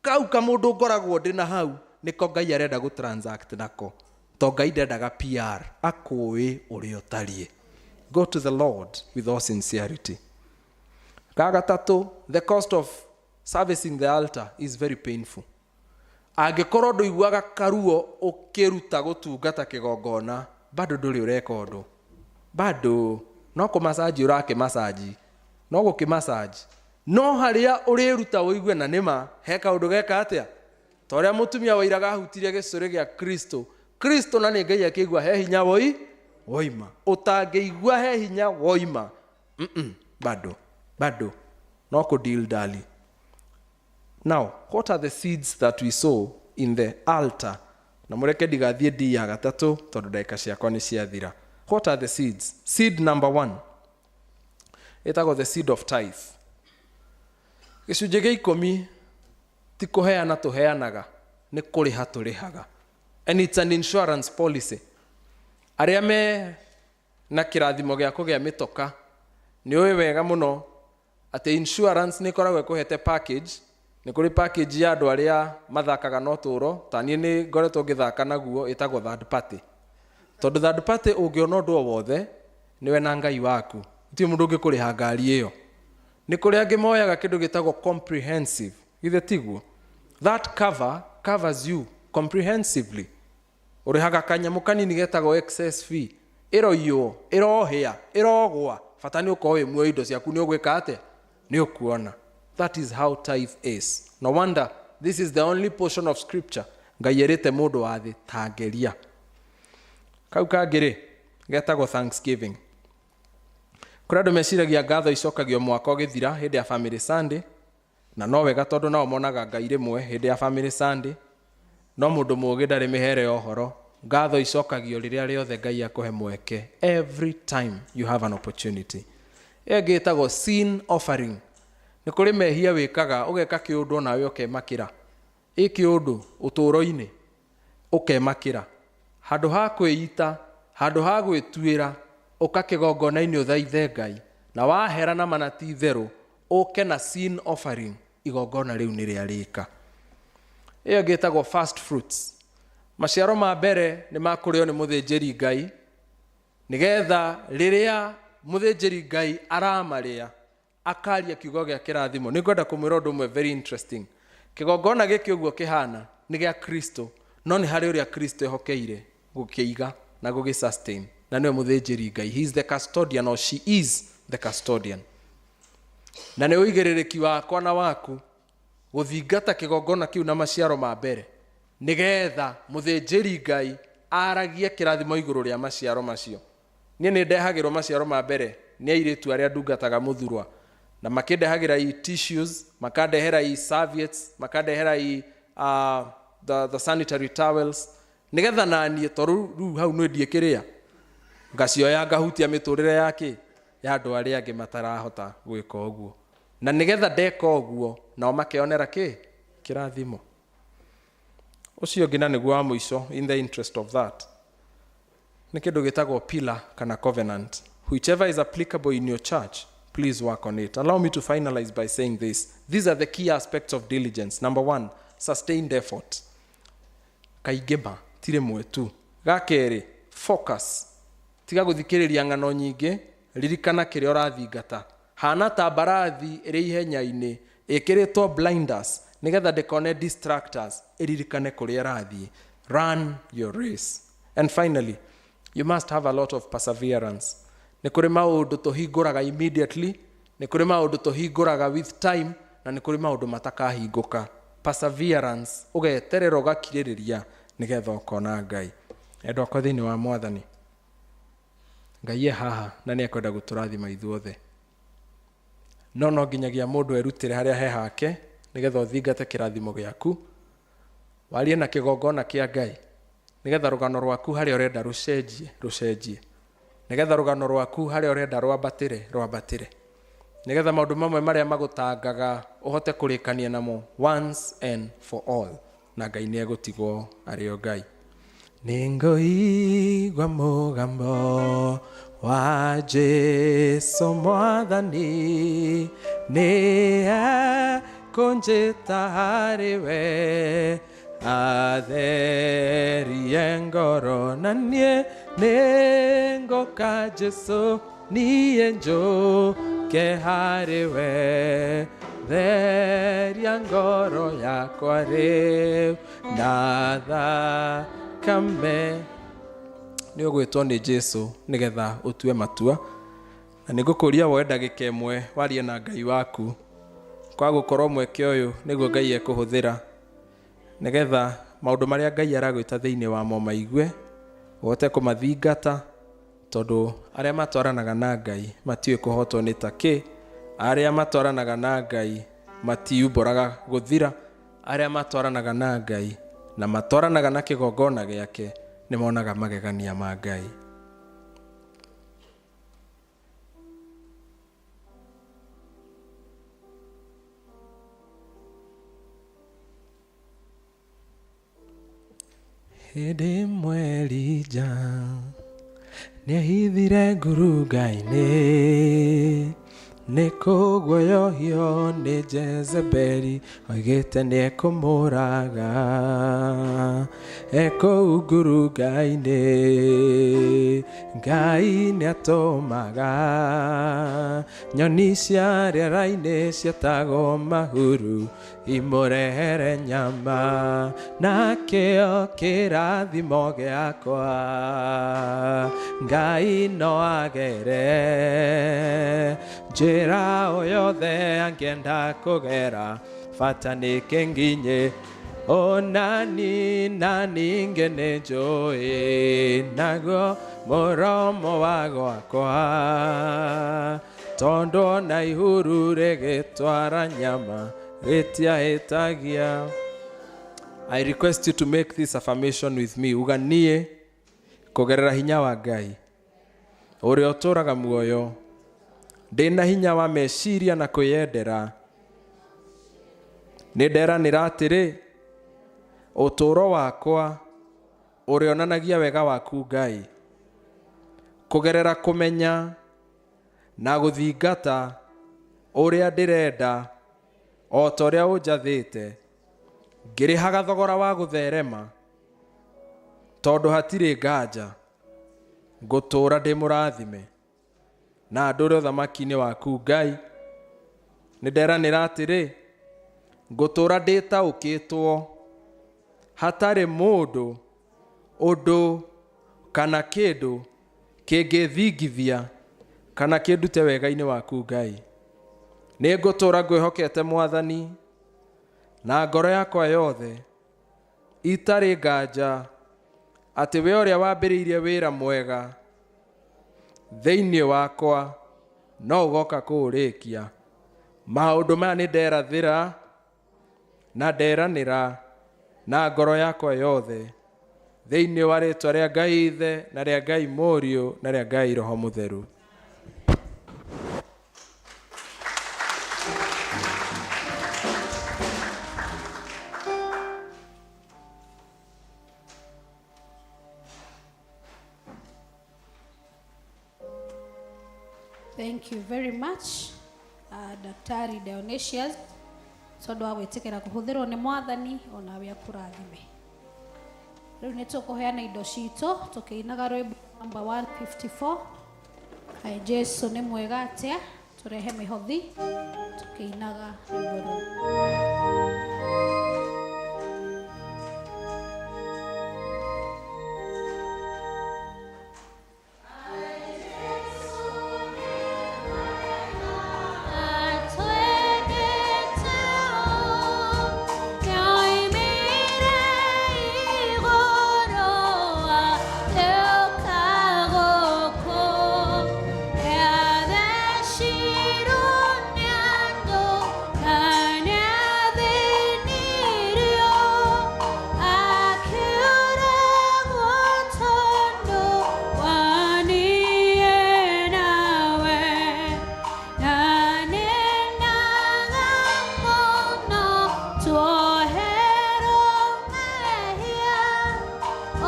Speaker 3: kau kamundu ngoragwo ndina hau niko Ngai arenda gu transact nako to Ngai ndendaga PR akui uri utarie. Go to the Lord with all sincerity. Gagatatu, the cost of servicing the altar is very painful. Angikorwo nduiguaga karuo ukiruta gutungata kigongona bado nduri ureka undu bado no kumasaji urake masaji no gukimasaji no haria uriruta uigue na nima heka undu geka atia toria mutumia wairaga hutirie gicuri gia Kristo na ni Ngai akigua he hinya woima utangeigua he hinya woima bado no ku deal dali. Now, what are the seeds that we sow in the altar? Na mureke digathie di ya gatatu tondu ndaika ciakwa ni ciathira. What are the seeds? Seed number 1. Itago the seed of tithe. Gicunjĩ gĩa 10 ti kuheana tuheanaga ni kuriha turihaga. And it's an insurance policy. Aria me na kirathimo gĩa kũgĩa mĩtoka ni ũĩ wega mũno ati insurance ni koragwo kuhete package. Ni kuri package ya andu aria mathakaga no turo tani ni ngoretwo ngithaka naguo itagwo third party. Tondu third party ungiona ndu wothe niwe na Ngai waku ti mundu ungikuriha ngari iyo. Ni kuri angi moyaga kindu gitagwo comprehensive ithe tiguo. That covers you comprehensively. Urihaga kanyamu kanini getagwo excess fee iroiyo irohia irogwa fatani ukowe muo indo ciaku ni ugwika ate ni ukuona. That is how tithe is. No wonder this is the only portion of scripture Ngai erite mundu wa thi tangeria. Kau kangiri getagwo thanksgiving. Kuri andu meciragia ngatho icokagio mwaka ugithira hindi ya family Sunday na no wega tondu nao monaga Ngai rimwe hindi ya family Sunday no mundu mugi ndari mihere ohoro ngatho icokagio riria riothe Ngai akuhe mweke every time you have an opportunity. Getagwo sin offering. Ni kuri mehia wikaga ugeka kiundu nawe ukemakira ikiundu uturo-ini ukemakira handu ha kwiyita handu ha gwituira ukakigongona-ini uthaithe Ngai na waherana manati theru uke na sin offering igongona riu ni ria rika. Iyo getagwo first fruits. Maciaro ma mbere ni makurio ni muthinjiri Ngai nigetha riria muthinjiri Ngai aramaria akaria kiugo gia kirathimo. Ni ngwenda kumwira undu umwe very interesting. Kigongona giki uguo kihana ni gia Kristo no ni hari uria Kristo ehokeire gukiiga na gugisustain na niwe muthinjiri Ngai. He is the custodian or she is the custodian. Na ni uigiririki wakwa na waku guthingata kigongona kiu na maciaro ma mbere nigetha muthinjiri Ngai aragie kirathimo iguru ria maciaro macio. Nie ni ndehagirwo maciaro ma mbere ni airitu aria ndungataga muthurwa na makindehagira i tissues makandehera i serviettes makandehera i the sanitary towels nigetha nanie toru hau no ndiekiria ngacioya ngahutia miturire yake ya andu aria angi matarahota gwika uguo na nigetha ndeka uguo nao makeonera kirathimo ucio ngina niguo wa muico. In the interest of that ni kindu gitagwo pillar kana covenant. Whichever is applicable in your church, please work on it. Allow me to finalize by saying this. These are the key aspects of diligence. Number 1, sustained effort. Kaigema tire mwetu. Gakeri, focus. Tiga guthikiriria ngano nyingi, ririkana kiria urathingata. Hana ta barathi iri ihenya-ini, ikiritwo blinders, nigetha ndikone distractors, iririkane kuria rathi. Run your race. And finally, you must have a lot of perseverance. Ni kuri maundu tuhinguraga immediately, ni kuri maundu tuhinguraga with time, na ni kuri maundu matakahinguka. Perseverance, ugeterera ugakiririria nigetha ukona Ngai. Endwa kwa thiini wa Mwathani. Ngai haha na ni akwenda guturathima ithuothe. No nginyagia mundu erutire haria he hake nigetha uthingate kirathimo giaku. Warie na kigongona kia Ngai. Nigetha rugano rwaku haria urenda rucenjie. Nigetha rugano rwaku haria urenda rwambatire. Nigetha maundu mamwe maria magutangaga uhote kurikania namo once and for all. Na Ngai ni egutigwo ario Ngai. Ningoigwa mugambo wa Jesu Mwathani, niye kunjita hariwe atherie ngoro, na nie ningoka Jesu niye njuke hariwe, theria ngoro yakwa riu na thakame. Nĩ ũgwĩtwo nĩ Jesu nĩgetha ũtue matua, na nĩ ngũkũria woe ndagĩka ĩmwe warie na Ngai waku, kwa gũkorwo mweke ũyũ nĩguo Ngai ekũhũthĩra nĩgetha maũndũ marĩa Ngai aragwĩta thĩinĩ wamo maigue, ũhote kũmathingata, tondũ arĩa matwaranaga na Ngai matiũĩ kũhotwo nĩ takĩ, arĩa matwaranaga na Ngai matiumbũraga gũthira, arĩa matwaranaga na Ngai na matwaranaga na kĩgongona gĩake nĩ monaga magegania ma Ngai. Hĩndĩ ĩmwe Elija nĩehithire ngurunga-inĩ, nĩ kũguoyohio nĩ Jezebeli, oigĩte nĩekũmũraga ekũu ngurunga-inĩ. Ngai nĩatũmaga nyoni cia rĩera-inĩ ciatagwo mahuru imũrehere nyama, nakĩo kĩrathimo gĩakwa. Ngai no agere njĩra o yothe angĩenda kũgera, bata nĩ kĩnginye onani ningĩ nĩ njũĩ, naguo mũromo wa gwakwa, tondũ ona ihuru rĩgĩtwara nyama rĩtiahĩtagia. I request you to make this affirmation with me. Uganie kũgerera hinya wa Ngai ũrĩa ũtũraga muoyo, ndĩna hinya wa meciria na kwĩyendera, nĩnderanĩra atĩrĩ ũtũũro wakwa ũrĩa onanagia wega waku Ngai, kũgerera kũmenya na gũthingata ũrĩa ndĩrenda o ta ũrĩa ũnjathĩte, ngĩrĩhaga thogora wa gũtherema, tondũ hatirĩ nganja ngũtũũra ndĩ mũrathime na ndũre ũthamaki-inĩ waku Ngai. Nĩnderanĩra atĩrĩ ngũtũũra ndĩtaũkĩtwo, hatarĩ mũndũ, ũndũ kana kĩndũ kĩngĩthingithia kana kĩndute wega-inĩ waku Ngai. Nĩ ngũtũũra ngwĩhokete Mwathani na ngoro yakwa yothe, itarĩ nganja atĩ we ũrĩa wambĩrĩirie wĩra mwega thĩinĩ wakwa no ũgoka kũũrĩkia. Maũndũ maya nĩ nderathĩra na nderanĩra na ngoro yakwa yothe thĩinĩ wa rĩĩtwa rĩa Ngai Ithe na rĩa Ngai Mũriũ na rĩa Ngai Roho Mũtheru.
Speaker 1: Thank you very much, Daktari Dionysius, tondũ wa gwĩtĩkĩra kũhũthĩrwo nĩ Mwathani onawe akũrathime. Rĩu nĩ tũkũheana indo citũ tũkĩinaga rwĩmbo number 154, kaĩ Jesu nĩ mwega atĩa, tũrehe mĩhothi tũkĩinaga rwĩmbo rũu.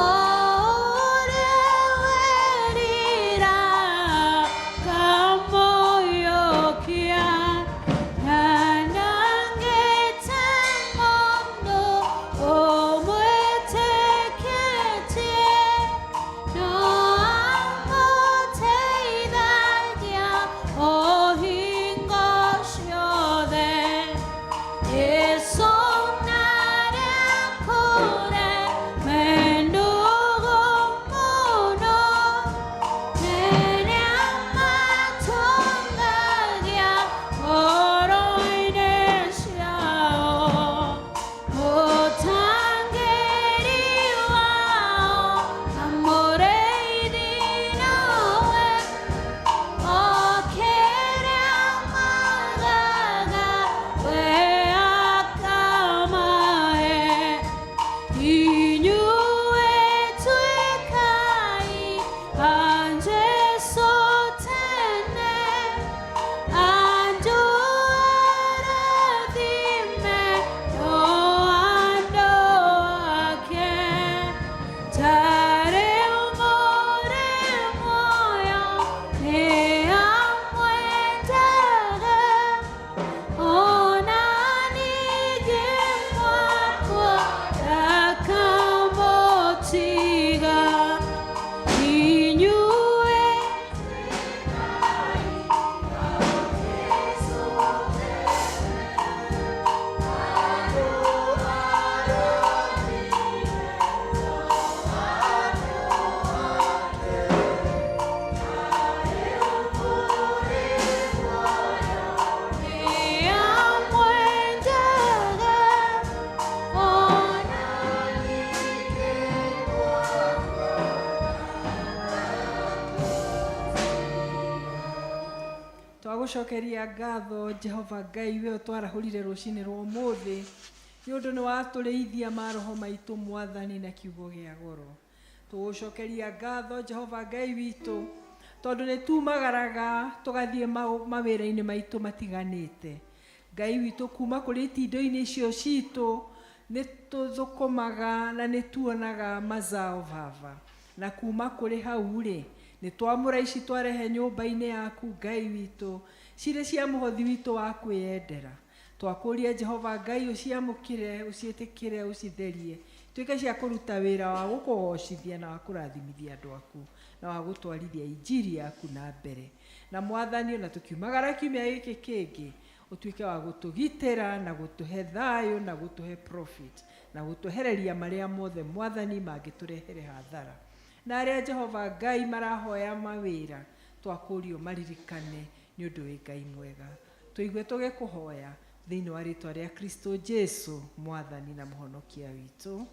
Speaker 5: Oh
Speaker 4: Twagucokeria ngatho Jehova Ngai we twarahurire rucini rwa umuthi ni undu ni waturiithia maroho maitu mwathani na kiugo gia goro. Tugucokeria ngatho Jehova Ngai witu tondu ni tumagaraga tugathie mawira-ini maitu matiganite. Ngai witu kuma kuri tindo-ini icio citu ni tuthukumaga na ni tuonaga mazao vava, na kuma kuri hau ri ni twamura ici twarehe nyumba-ini yaku Ngai witu cire cia muhothi witu wa kwiyendera. Twakuria Jehova Ngai uciamukire ucietikire ucitherie tuike cia kuruta wira wa gukugocithia na wa kurathimithia andu aku na wa gutwarithia injiri yaku na mbere. Na mwathani na tukiumagara kiumia giki kingi utuike wa gutugitira na gutuhe thayo na gutuhe profit na gutuhereria maria mothe mwathani mangiturehere hathara. Na aria Jehova Ngai marahoya mawira twakurio maririkane ni undu wi Ngai mwega. Tuigue tugikuhoya thiini wa ritwa ria Kristo Jesu mwathani na muhonokia witu.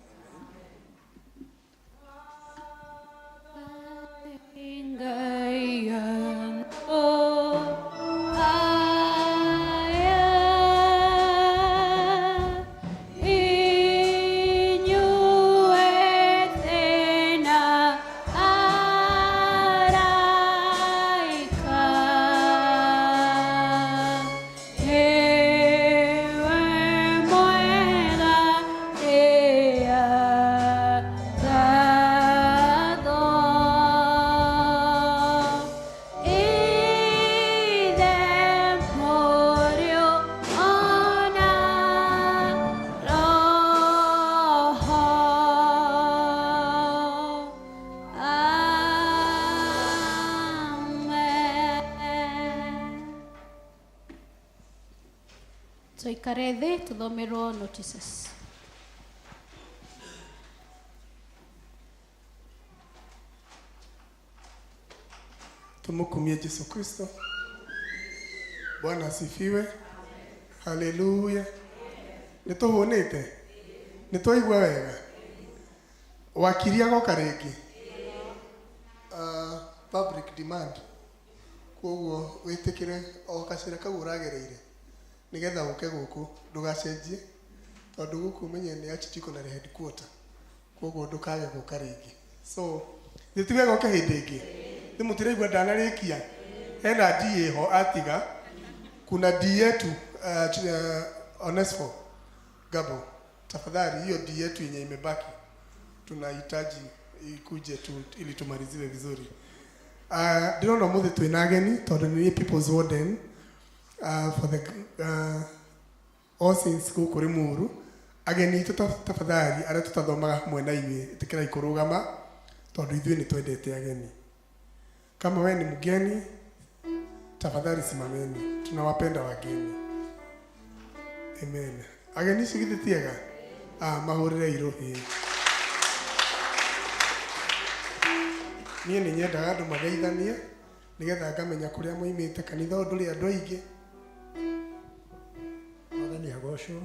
Speaker 1: Ngai tuikare thi tuthomerwo notices.
Speaker 6: Tumukumie Yesu Kristo. Bwana asifiwe. Haleluya. Nituhunite. Nitwaigua wega. Wakiria goka ringi. Public demand. Koguo witikire o kacira kau uragereire. Nigetha uke guku ndugacenjie tondu guku menye ni achitikonary headquarter. Koguo ndukage guka ringi. So nitiwe goke hindi ingi. Nimutireigua ndanarikia. Hena DA ho atiga. Kuna DA yetu Onesfo Gabo. Tafadhali hiyo DA yetu yenye imebaki tunahitaji ikuje tu ili tumaliziwe vizuri. Ndinono muthi twina ageni tondu ni people's warden for the all saints guku Rimuru. Ageni tafadhali aria tutathomaga hamwe na inyuĩ itikirai kurugama tondu ithuĩ ni twendete ageni. Kama wewe ni mgeni tafadhali simameni, tunawapenda wageni. Amen. ageni cigithitiega mahurire iruhi niĩ nĩ nyendaga andũ mageithanie nĩgetha ngamenya kũrĩa moimĩte kanitha ũndũ ũrĩa andũ aingĩ
Speaker 7: Mwathani agocwo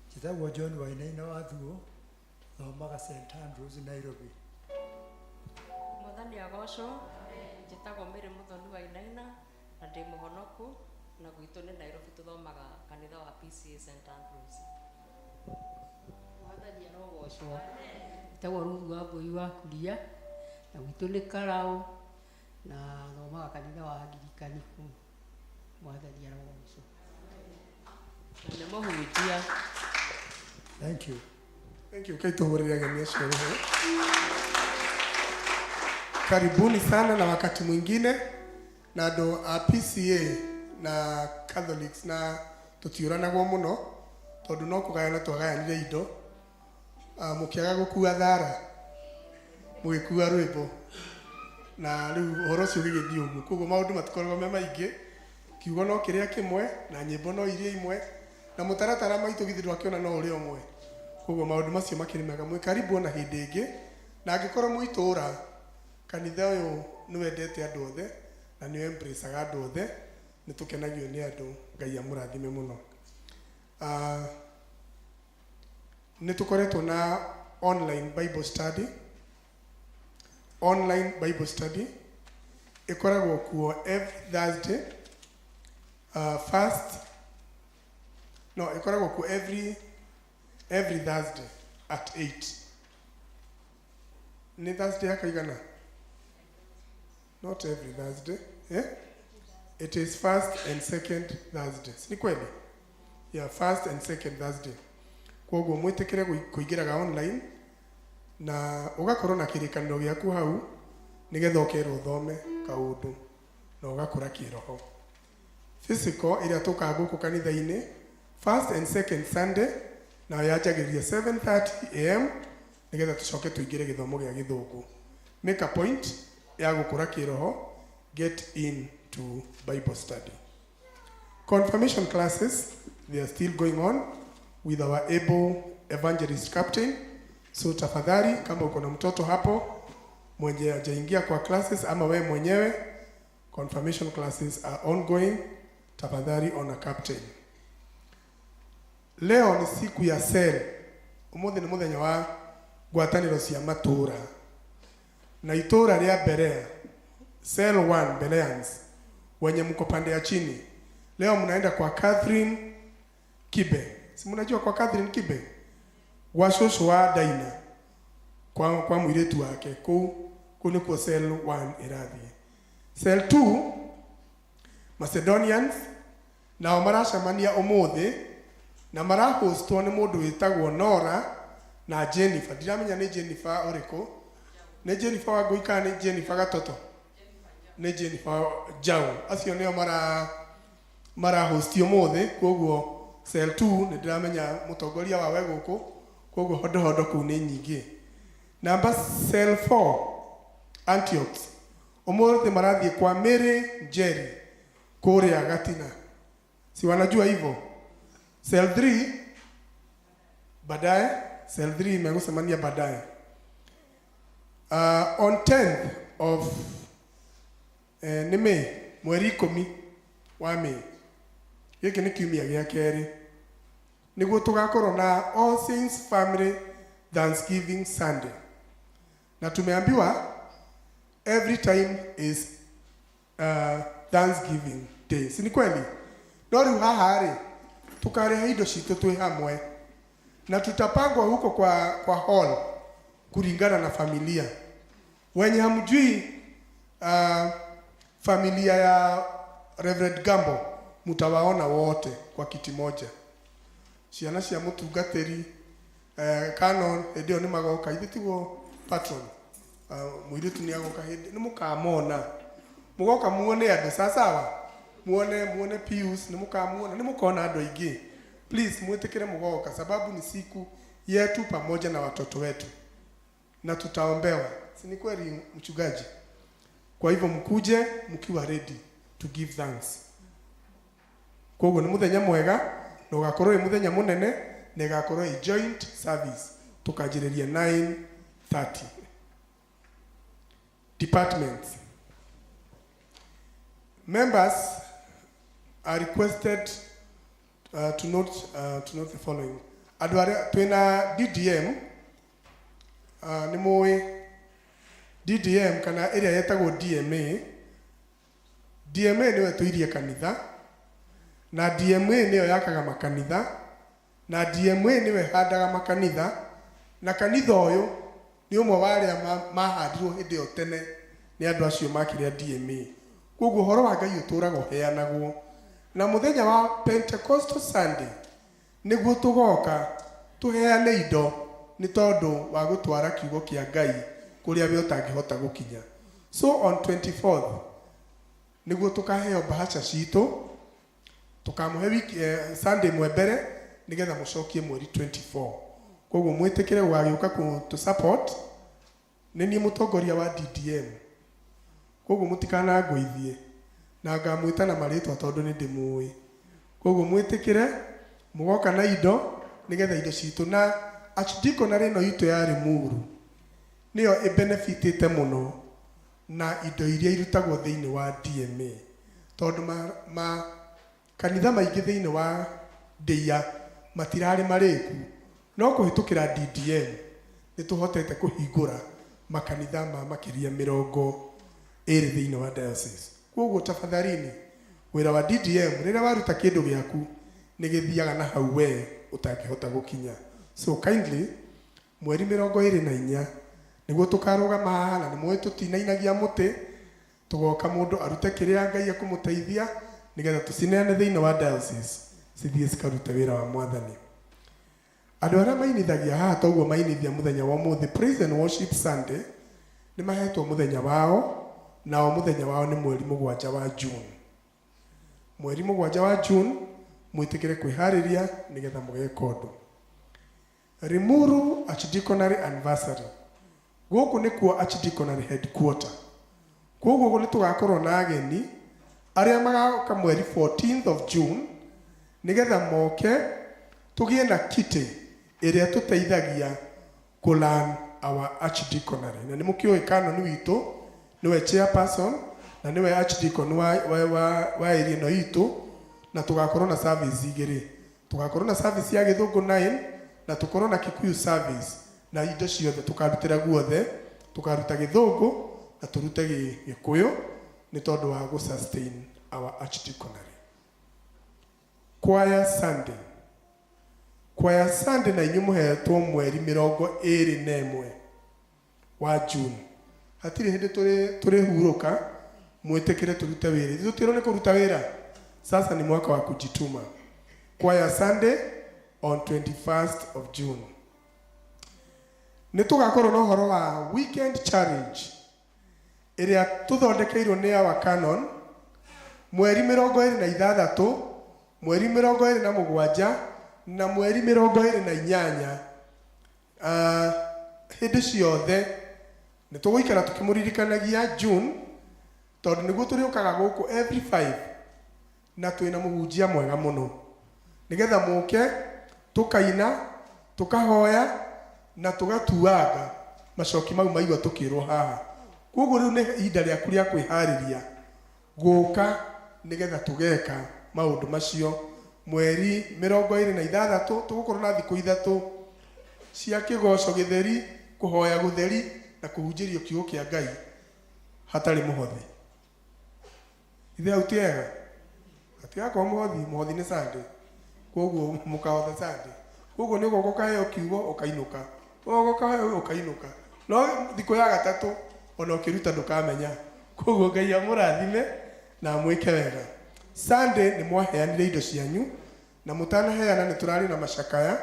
Speaker 7: njĩtagwo John Wainaina wa Thuo thomaga St Andrews Nairobi.
Speaker 8: Mwathani agocwo njĩtagwo Mary Muthoni Wainaina na ndĩ mũhonoku na gwitũ nĩ Nairobi tũthomaga kanitha wa PCA St Andrews.
Speaker 9: Mwathani arogocwo njĩtagwo Ruth Wambui wa Kuria na gwitũ nĩ Karau na thomaga kanitha wa Anglikani kũu. Mwathani arogocwo.
Speaker 8: Nĩ mũhunjia.
Speaker 7: Thank you.
Speaker 6: Thank you. Kaituhurire ageni acio ruhu. Karibuni sana na wakati mwingine na andũ a PCA na Catholics na tutiũranagwo mũno tondũ no kũgayana twagayanire indo mũkĩaga gũkua thara mũgĩkua rwĩmbo na rĩu ũhoro ũcio ũgĩgĩthiĩ ũguo koguo maũndũ matikoragwo me maingĩ kiugo no kĩrĩa kĩmwe na nyĩmbo no iria imwe na mũtaratara maitũ githĩ ndwakĩona no ũrĩa ũmwe koguo maũndũ macio makĩrĩ mega mwĩ karibu na hĩndĩ ĩngĩ na angĩkorwo mũitũra kanitha ũyũ nĩ wendete andũ othe na nĩ embraceaga andũ othe nĩ tũkenagio nĩ andũ Ngai amũrathime mũno nĩ tũkoretwo na online Bible study ĩkoragwo kuo every Thursday ĩkoragwo kuo every Thursday at 8 ni Thursday akaigana not every Thursday it is first and second Thursdays ni kweli first and second Thursday koguo mwitikire kuingiraga online na ugakorwo na kirikaniro giaku hau nigetha ukerwo thome kaundu na ugakura kiroho physical iria tuka guku kanitha-ini first and second Sunday na yanjagĩrĩria 7:30 am nigetha tucoke tuingire githomo gia githungu make a point ya gukura kiroho get into Bible study. Confirmation classes they are still going on with our able evangelist captain. So tafadhali kama uko na mtoto hapo mwenye hajaingia kwa classes ama wewe mwenyewe confirmation classes are ongoing, tafadhali on a captain. Leo ni siku ya sale. Umuthi ni muthenya wa ngwatanĩro cia matura. Na itura ria Berea Cell 1 Bereans wenye mko pande ya chini. Leo mnaenda kwa Catherine Kibe. Si mnajua kwa Catherine Kibe? Washosho wa Daina. Kwa mwiretu wake. Kuni kwa Cell 1 irathi. Cell 2 Macedonians na maracemania umuthi na marahostwo ni mundu witagwo Nora na Jennifer. Ndiramenya ni Jennifer uriko. Ni Jennifer wa Goika ni Jennifer Gatoto. Ni Jennifer Jau. Acio nio mara hosti umuthi koguo Cell 2 ni ndiramenya mutongoria wawe guku koguo hodo ku ni nyingi. Number Cell 4 Antioch. Umuthi marathie kwa Mary Jerry kuria Gatina. Si wanajua hivyo? Cell 3 baadaye Cell 3 imegusemania baadaye. On 10th of ni May, mweri 10 wa May. Giki ni kiumia gia keri. Niguo tugakorwo na All Saints Family Thanksgiving Sunday. Na tumeambiwa every time is Thanksgiving Day. Si ni kweli? No riu haha tukarehe indo citu twi hamwe na tutapangwa huko kwa hall kulingana na familia. Wenye hamjui familia ya Reverend Gambo mutawaona wote kwa kiti moja. Ciana cia mutungatiri canon ndio ni magoka ithitigo patron muiritu ni agoka hindi ni mukamona mugoka muone andu sawa muone Pius ni mukamuona ni mukona andu aingi. Please mwetekere mugoka sababu ni siku yetu pamoja na watoto wetu na tutaombewa. Si ni kweli mchungaji? Kwa hivyo mkuje mkiwa ready to give thanks. Kwa hivyo ni muthenya mwega na ugakorwo ĩ muthenya munene na igakorwo ĩ joint service tukanjĩrĩria 9:30. Departments. Members are requested to note the following. Andũ arĩa twĩna DDM nĩ mũĩ DDM kana ĩrĩa yetagwo DMA. DMA nĩwe tũirie kanitha na DMA nĩyo yakaga makanitha na DMA nĩwe handaga makanitha na kanitha ũyũ nĩ ũmwe wa arĩa mahandirwo hĩndĩ ĩyo tene nĩ andũ acio makĩrĩa DMA. Koguo ũhoro wa Ngai ũtũũraga ũheanagwo na mũthenya wa Pentecostal Sunday nĩguo tũgoka tũheane indo nĩ tondũ wa gũtwara kiugo kĩa Ngai kũrĩa we ũtangĩhota gũkinya. So on 24th nĩguo tũkaheo bahasha citũ tukamũhe wiki Sunday mwe mbere nĩgetha mũcokie mweri 24. Koguo mwĩtĩkĩre gũgagĩũka kũ support nĩ niĩ mũtongoria wa DDM. Koguo mũtikanangũithie na ngamwĩta na marĩtwa tondũ nĩ ndĩmũĩ. Koguo mwĩtĩkĩre mũgoka na indo nĩgetha indo citũ na archdeaconry ĩno itũ ya Limuru nĩyo ĩbenefitĩte mũno na indo iria irutagwo thĩinĩ wa DMA tondũ kanitha maingĩ thĩinĩ wa Ndeia matirarĩ marĩku no kũhĩtũkĩra DDM nĩ tũhotete kũhingũra makanitha ma makĩria 20 thĩinĩ wa diocese. Koguo tafadhalini wĩra wa DDM rĩrĩa waruta kĩndũ gĩaku nĩ gĩthiaga na hau we ũtangĩhota gũkinya. So kindly mweri 24 nĩguo tũkarũgama haha na nĩ mũĩ tũtinainagia mũtĩ tũgoka mũndũ arute kĩrĩa Ngai akũmũteithia nĩgetha tũcineane thĩinĩ wa diocese cithiĩ cikarute wĩra wa Mwathani. Andũ arĩa mainithagia haha toguo mainithia mũthenya wa ũmũthĩ Praise and Worship Sunday nĩ mahetwo mũthenya wao nao mũthenya wao nĩ mweri 7 wa June. Mweri 7 wa June mwĩtĩkĩre kwĩharĩria nĩgetha mũgeka ũndũ. Limuru Archdeaconry Anniversary. Gũkũ nĩkuo Archdeaconry Headquarter. Koguo nĩ tũgakorwo na ageni arĩa magagoka mweri 14th of June nĩgetha moke tũgĩe na kiti ĩrĩa tũteithagia kũlan our Archdeaconry. Na nĩ mũkĩũĩ canon witũ niwe chairperson na niwe archdeacon wa area ĩno itũ na tũgakorwo na service igĩrĩ. Tũgakorwo na service ya Gĩthũngũ 9 na tũkorwo na Kikuyu service na indo ciothe tũkarutĩra guothe tũkaruta Gĩthũngũ na tũrute Gĩkũyũ nĩ tondũ wa gũ sustain our Archdeaconry. Choir Sunday. Choir Sunday na inyuĩ mũhetwo mweri 21 wa June. Hatirĩ hĩndĩ tũrĩ hurũka mwĩtĩkĩre tũrute wĩra. Tũtirwo nĩ kũruta wĩra. Sasa ni mwaka wa kujituma. Choir Sunday on 21st of June. Nĩ tũgakorwo na ũhoro wa weekend challenge ĩrĩa tũthondekeirwo nĩ our canon mweri 26, mweri 27 na mweri 28. Hĩndĩ ciothe nĩ tũgũikara tũkĩmũririkanagia June tondũ nĩguo tũrĩũkaga gũkũ every 5 na twĩna mũhunjia mwega mũno nĩgetha mũke tũkaina tũkahoya na tũgatuaga macoki mau maigua tũkĩrwo haha. Koguo rĩu nĩ ihinda rĩaku rĩa kwĩharĩria gũka nĩgetha tũgeka maũndũ macio. Mweri 26 tũgũkorwo na thikũ 3 cia kĩgoco gĩtheri, kũhoya gũtheri na kũhunjĩrio kiugo kĩa Ngai hatarĩ mũhothi. Ithe autiega atigakorwo mũhothi nĩ Sunday. Koguo mũkahotha Sunday. Koguo nĩ ũgoka ũkaheo kiugo ũkainũka, ũgoka ũkainũka. No thikũ ya gatatũ ona ũkĩruta ndũkamenya. Koguo Ngai amũrathime na mwĩke wega. Sunday nĩ mwaheanire indo cianyu na mũtanaheana nĩ tũrarĩ na macakaya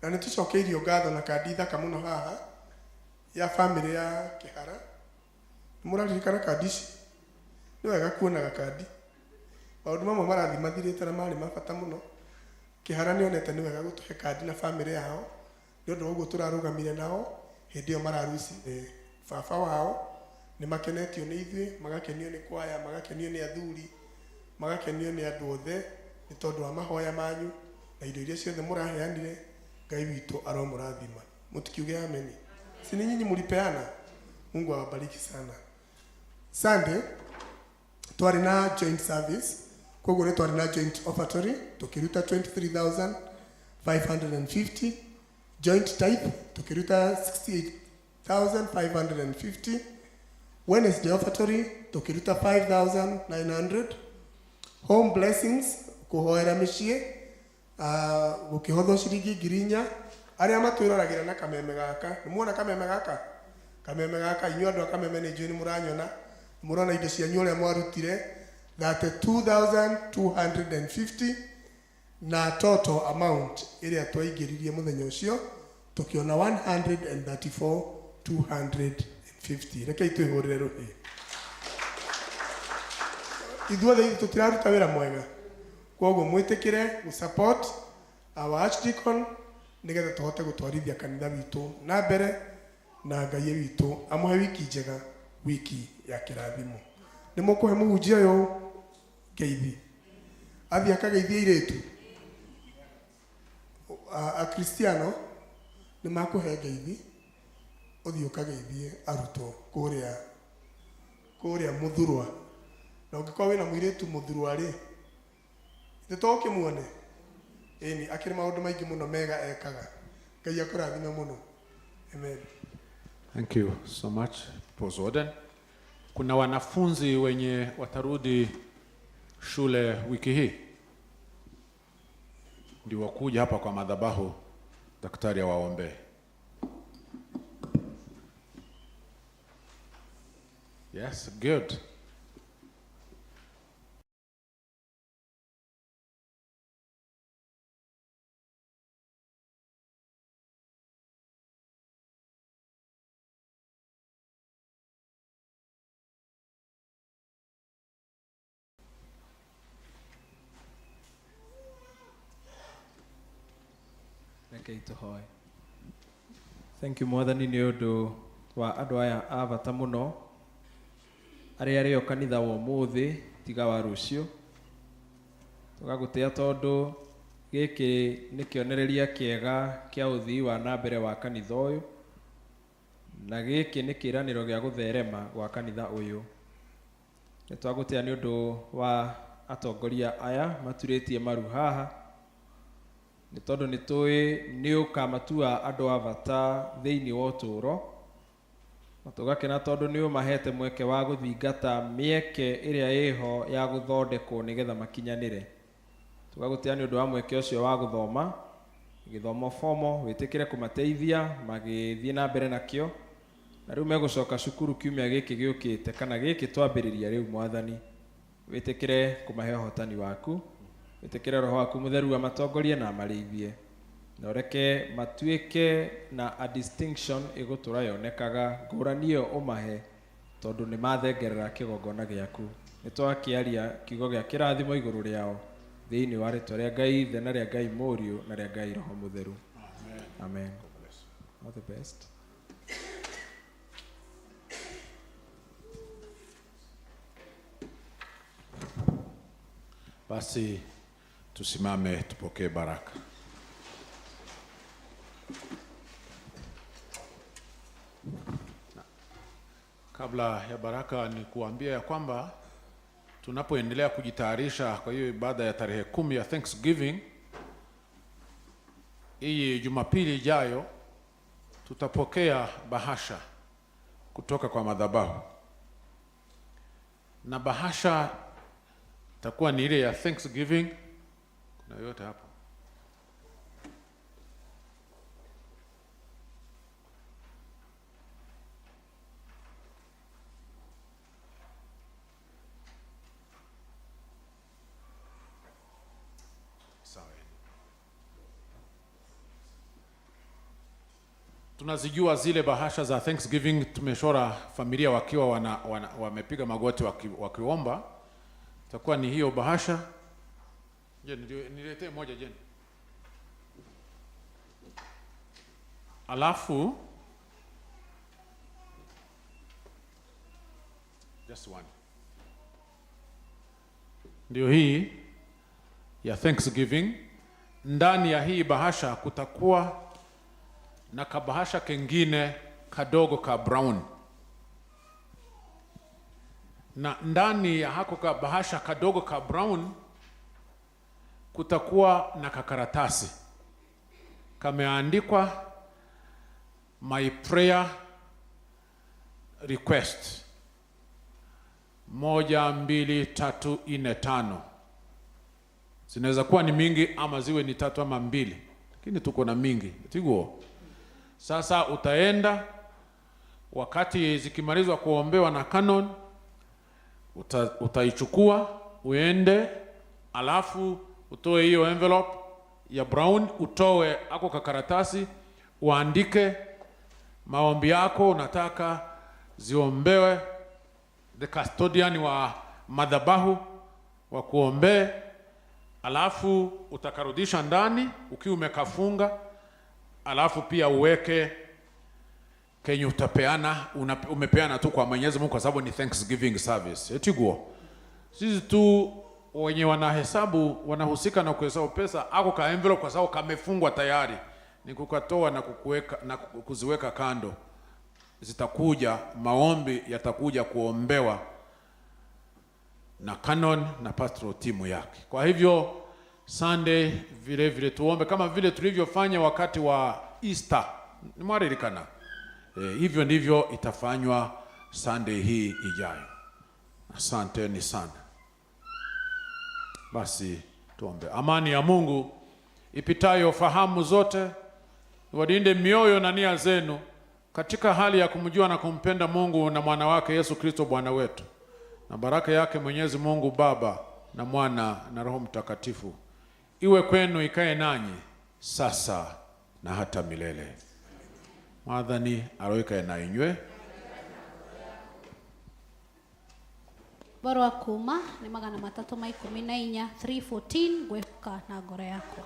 Speaker 6: na nĩ tũcokeirio ngatho na kandi thaka mũno haha ya family ya Kĩhara. Mũraririkana kandi ici? Nĩ wega kuonaga kandi. Maũndũ mamwe marathi mathirĩte na marĩ mabata mũno. Kĩhara nĩ onete nĩ wega gũtũhe kandi na family yao nĩ ũndũ ũguo tũrarũgamire nao hĩndĩ ĩyo mararuci baba wao. Nĩ makenetio nĩ ithuĩ, magakenio nĩ kwaya, magakenio nĩ athuri, magakenio nĩ andũ othe nĩ tondũ wa mahoya manyu na indo iria ciothe mũraheanire. Ngai witũ aromũrathima. Mũtikiuge ameni. Si ni nyinyi mlipeana? Mungu awabariki sana. Sunday twari na joint service, koguo nĩ twari na joint offertory tukiruta 23,550, joint tithe tukiruta 68,550, Wednesday offertory tukiruta 5,900, home blessings kuhoera mĩciĩ gũkĩhothwo ciringi 4,000. Arĩa matwĩroragira na kameme gaka, nĩmuona kameme gaka? Kameme gaka inyuĩ andũ a kameme nĩ njũĩ nĩ mũranyona, mũrona indo cianyu ũrĩa mwarutire 32,250, na total amount ĩrĩa twaingĩririe mũthenya ũcio tukiona 134,250. Rekei twĩhũrĩre rũhĩ. Ithuothe tũtiraruta wĩra mwega, koguo mwĩtĩkĩre gũ-support our archdeacon nigetha tuhote gũtwarithia kanitha witũ na mbere, na Ngai witũ amũhe wiki njega, wiki ya kĩrathimo. Nĩ mũkũhe mũhunjia ũyũ ngeithi athiĩ akageithie airĩtu a Kristiano, nĩ makũhe ngeithi ũthiĩ ũkageithie arutwo kũrĩa Mũthurwa. Na ũngĩkorwo wĩna mũirĩtu Mũthurwa rĩ, nĩ tũkĩmuone ĩni akĩrĩ maũndũ maingĩ mũno mega ekaga. Ngai akũrathime mũno. Amen.
Speaker 2: Thank you so much, Pastor Warden. Kuna wanafunzi wenye watarudi shule wiki hii ndio wakuja hapa kwa madhabahu, daktari awaombee. Yes, good.
Speaker 3: Thank you Mwathani nĩ ũndũ wa andũ aya a bata mũno arĩa arĩo kanitha wa ũmũthĩ tiga wa rũciũ. Tũgagũtĩa tondũ gĩkĩ nĩ kĩonereria kĩega kĩa ũthii wa na mbere wa kanitha ũyũ, na gĩkĩ nĩ kĩĩranĩro gĩa gũtherema gwa kanitha ũyũ. Nĩ twagũtĩa nĩ ũndũ wa atongoria aya maturĩtie maru haha, nĩ tondũ nĩ tũĩ nĩ ũkamatua andũ a bata thĩinĩ wa ũtũũro, na tũgakena tondũ nĩ ũmahete mweke wa gũthingata mĩeke ĩrĩa ĩho ya gũthondekwo nĩgetha makinyanĩre. Tũgagũtĩa nĩ ũndũ wa mweke ũcio wa gũthoma gĩthomo formal, wĩtĩkĩre kũmateithia magĩthiĩ na mbere nakĩo, na rĩu megũcoka cukuru kiumia gĩkĩ gĩũkĩte kana gĩkĩ twambĩrĩria rĩu. Mwathani wĩtĩkĩre kũmahe ũhotani waku, wĩtĩkĩre Roho waku Mũtheru amatongorie na amarĩithie, na ũreke matuĩke na a distinction ĩgũtũra yonekaga ngũrani ĩyo ũmahe, tondũ nĩ mathengerera kĩgongona gĩaku. Nĩ twakĩaria kiugo gĩa kĩrathimo igũrũ rĩao thĩinĩ wa rĩtwa rĩa Ngai Ithe na rĩa Ngai Mũriũ na rĩa Ngai Roho Mũtheru. Amen. All the best.
Speaker 2: Basi tusimame tupokee baraka. Kabla ya baraka ni kuambia ya kwamba tunapoendelea kujitayarisha kwa hiyo ibada ya tarehe 10 ya Thanksgiving, hii Jumapili ijayo tutapokea bahasha kutoka kwa madhabahu, na bahasha itakuwa ni ile ya Thanksgiving. Kuna yote hapo. Tunazijua zile bahasha za Thanksgiving, tumeshora familia wakiwa wamepiga magoti wakiomba. Itakuwa ni hiyo bahasha. Je, niletee moja je. Alafu just one. Ndio hii ya Thanksgiving. Ndani ya hii bahasha kutakuwa na kabahasha kengine kadogo ka brown, na ndani ya hako kabahasha kadogo ka brown kutakuwa na kakaratasi kameandikwa my prayer request 1, 2, 3, 4, 5. Zinaweza kuwa ni mingi ama ziwe ni 3 ama 2, lakini tuko na mingi tiguo. Sasa utaenda, wakati zikimalizwa kuombewa na canon, utaichukua uende, alafu utoe hiyo envelope ya brown, utoe ako kakaratasi, uandike maombi yako unataka ziombewe, the custodian wa madhabahu wa kuombe, alafu utakarudisha ndani ukiwa umekafunga, alafu pia uweke kenye utapeana, umepeana tu kwa Mwenyezi Mungu kwa sababu ni Thanksgiving service. Etiguo. Sisi tu wenye wanahesabu, wanahusika na kuhesabu pesa, ako ka envelope kwa sababu kamefungwa tayari. Ni kukatoa na kukuweka na kuziweka kando. Zitakuja maombi, yatakuja kuombewa na canon na pastoral timu yake. Kwa hivyo Sunday vile vile tuombe kama vile tulivyofanya wakati wa Easter. Ni mwaririkana. Hivyo ndivyo itafanywa Sunday hii ijayo. Asanteni sana. Basi tuombe. Amani ya Mungu ipitayo fahamu zote wadinde mioyo na nia zenu katika hali ya kumjua na kumpenda Mungu na mwana wake Yesu Kristo Bwana wetu, na baraka yake Mwenyezi Mungu Baba na Mwana na Roho Mtakatifu iwe kwenu, ikae nanyi sasa na hata milele. Mwathani aroikae na inywe.
Speaker 1: Barua kuma ni 314 314 gweka na ngoro yakwa.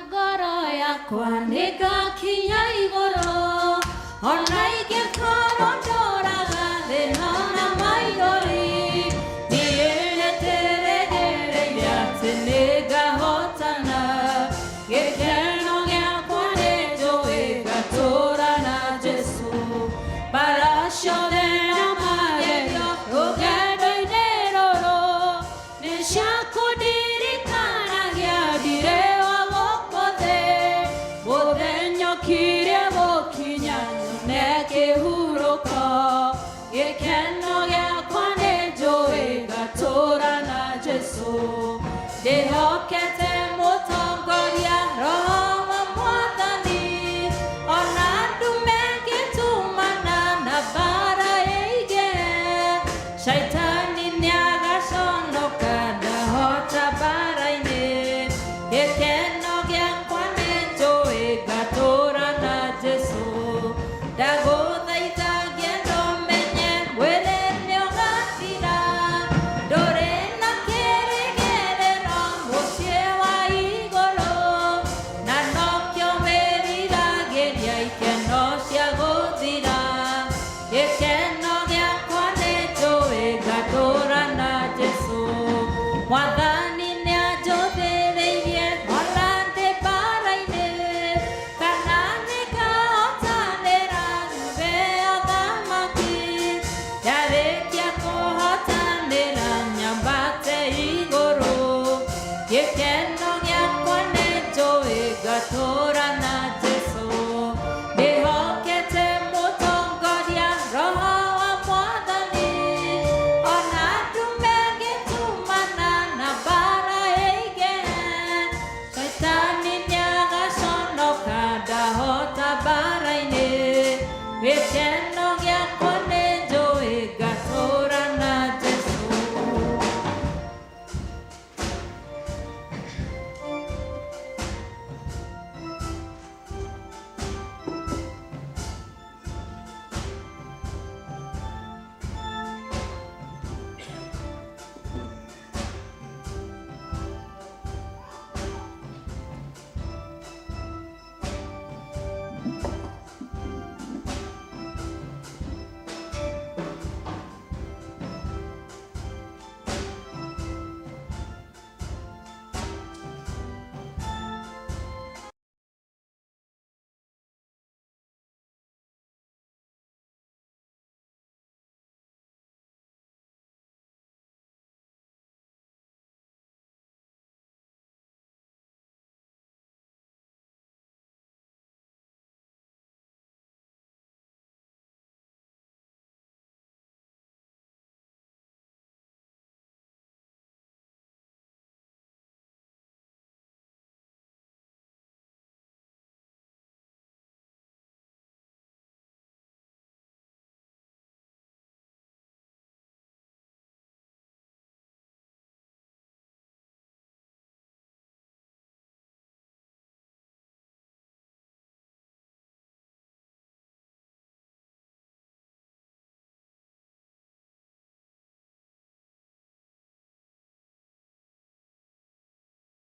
Speaker 1: Ngoro yakwa nĩgakinya igũrũ, ona ingĩkorwo ndoraga thĩ na maithori, niĩ nĩndĩrĩgĩrĩire atĩ nĩngahotana. Gĩkeno gĩakwa nĩnjũĩ ngatũũra na Jesũ, mbara ciothe na magerio rũgendo-inĩ rũrũ nĩciakũndirikanagia ndirĩ wa gũkũ thĩ, mũthenya ũkĩrĩa gũkinya nyone kĩhurũko. Gĩkeno gĩakwa nĩnjũĩ ngatũũra na Jesũ, ndĩhokete mũtongoria Roho wa Mwathani, ona ndume ngĩtumana na mbara ĩingĩ, Shaitani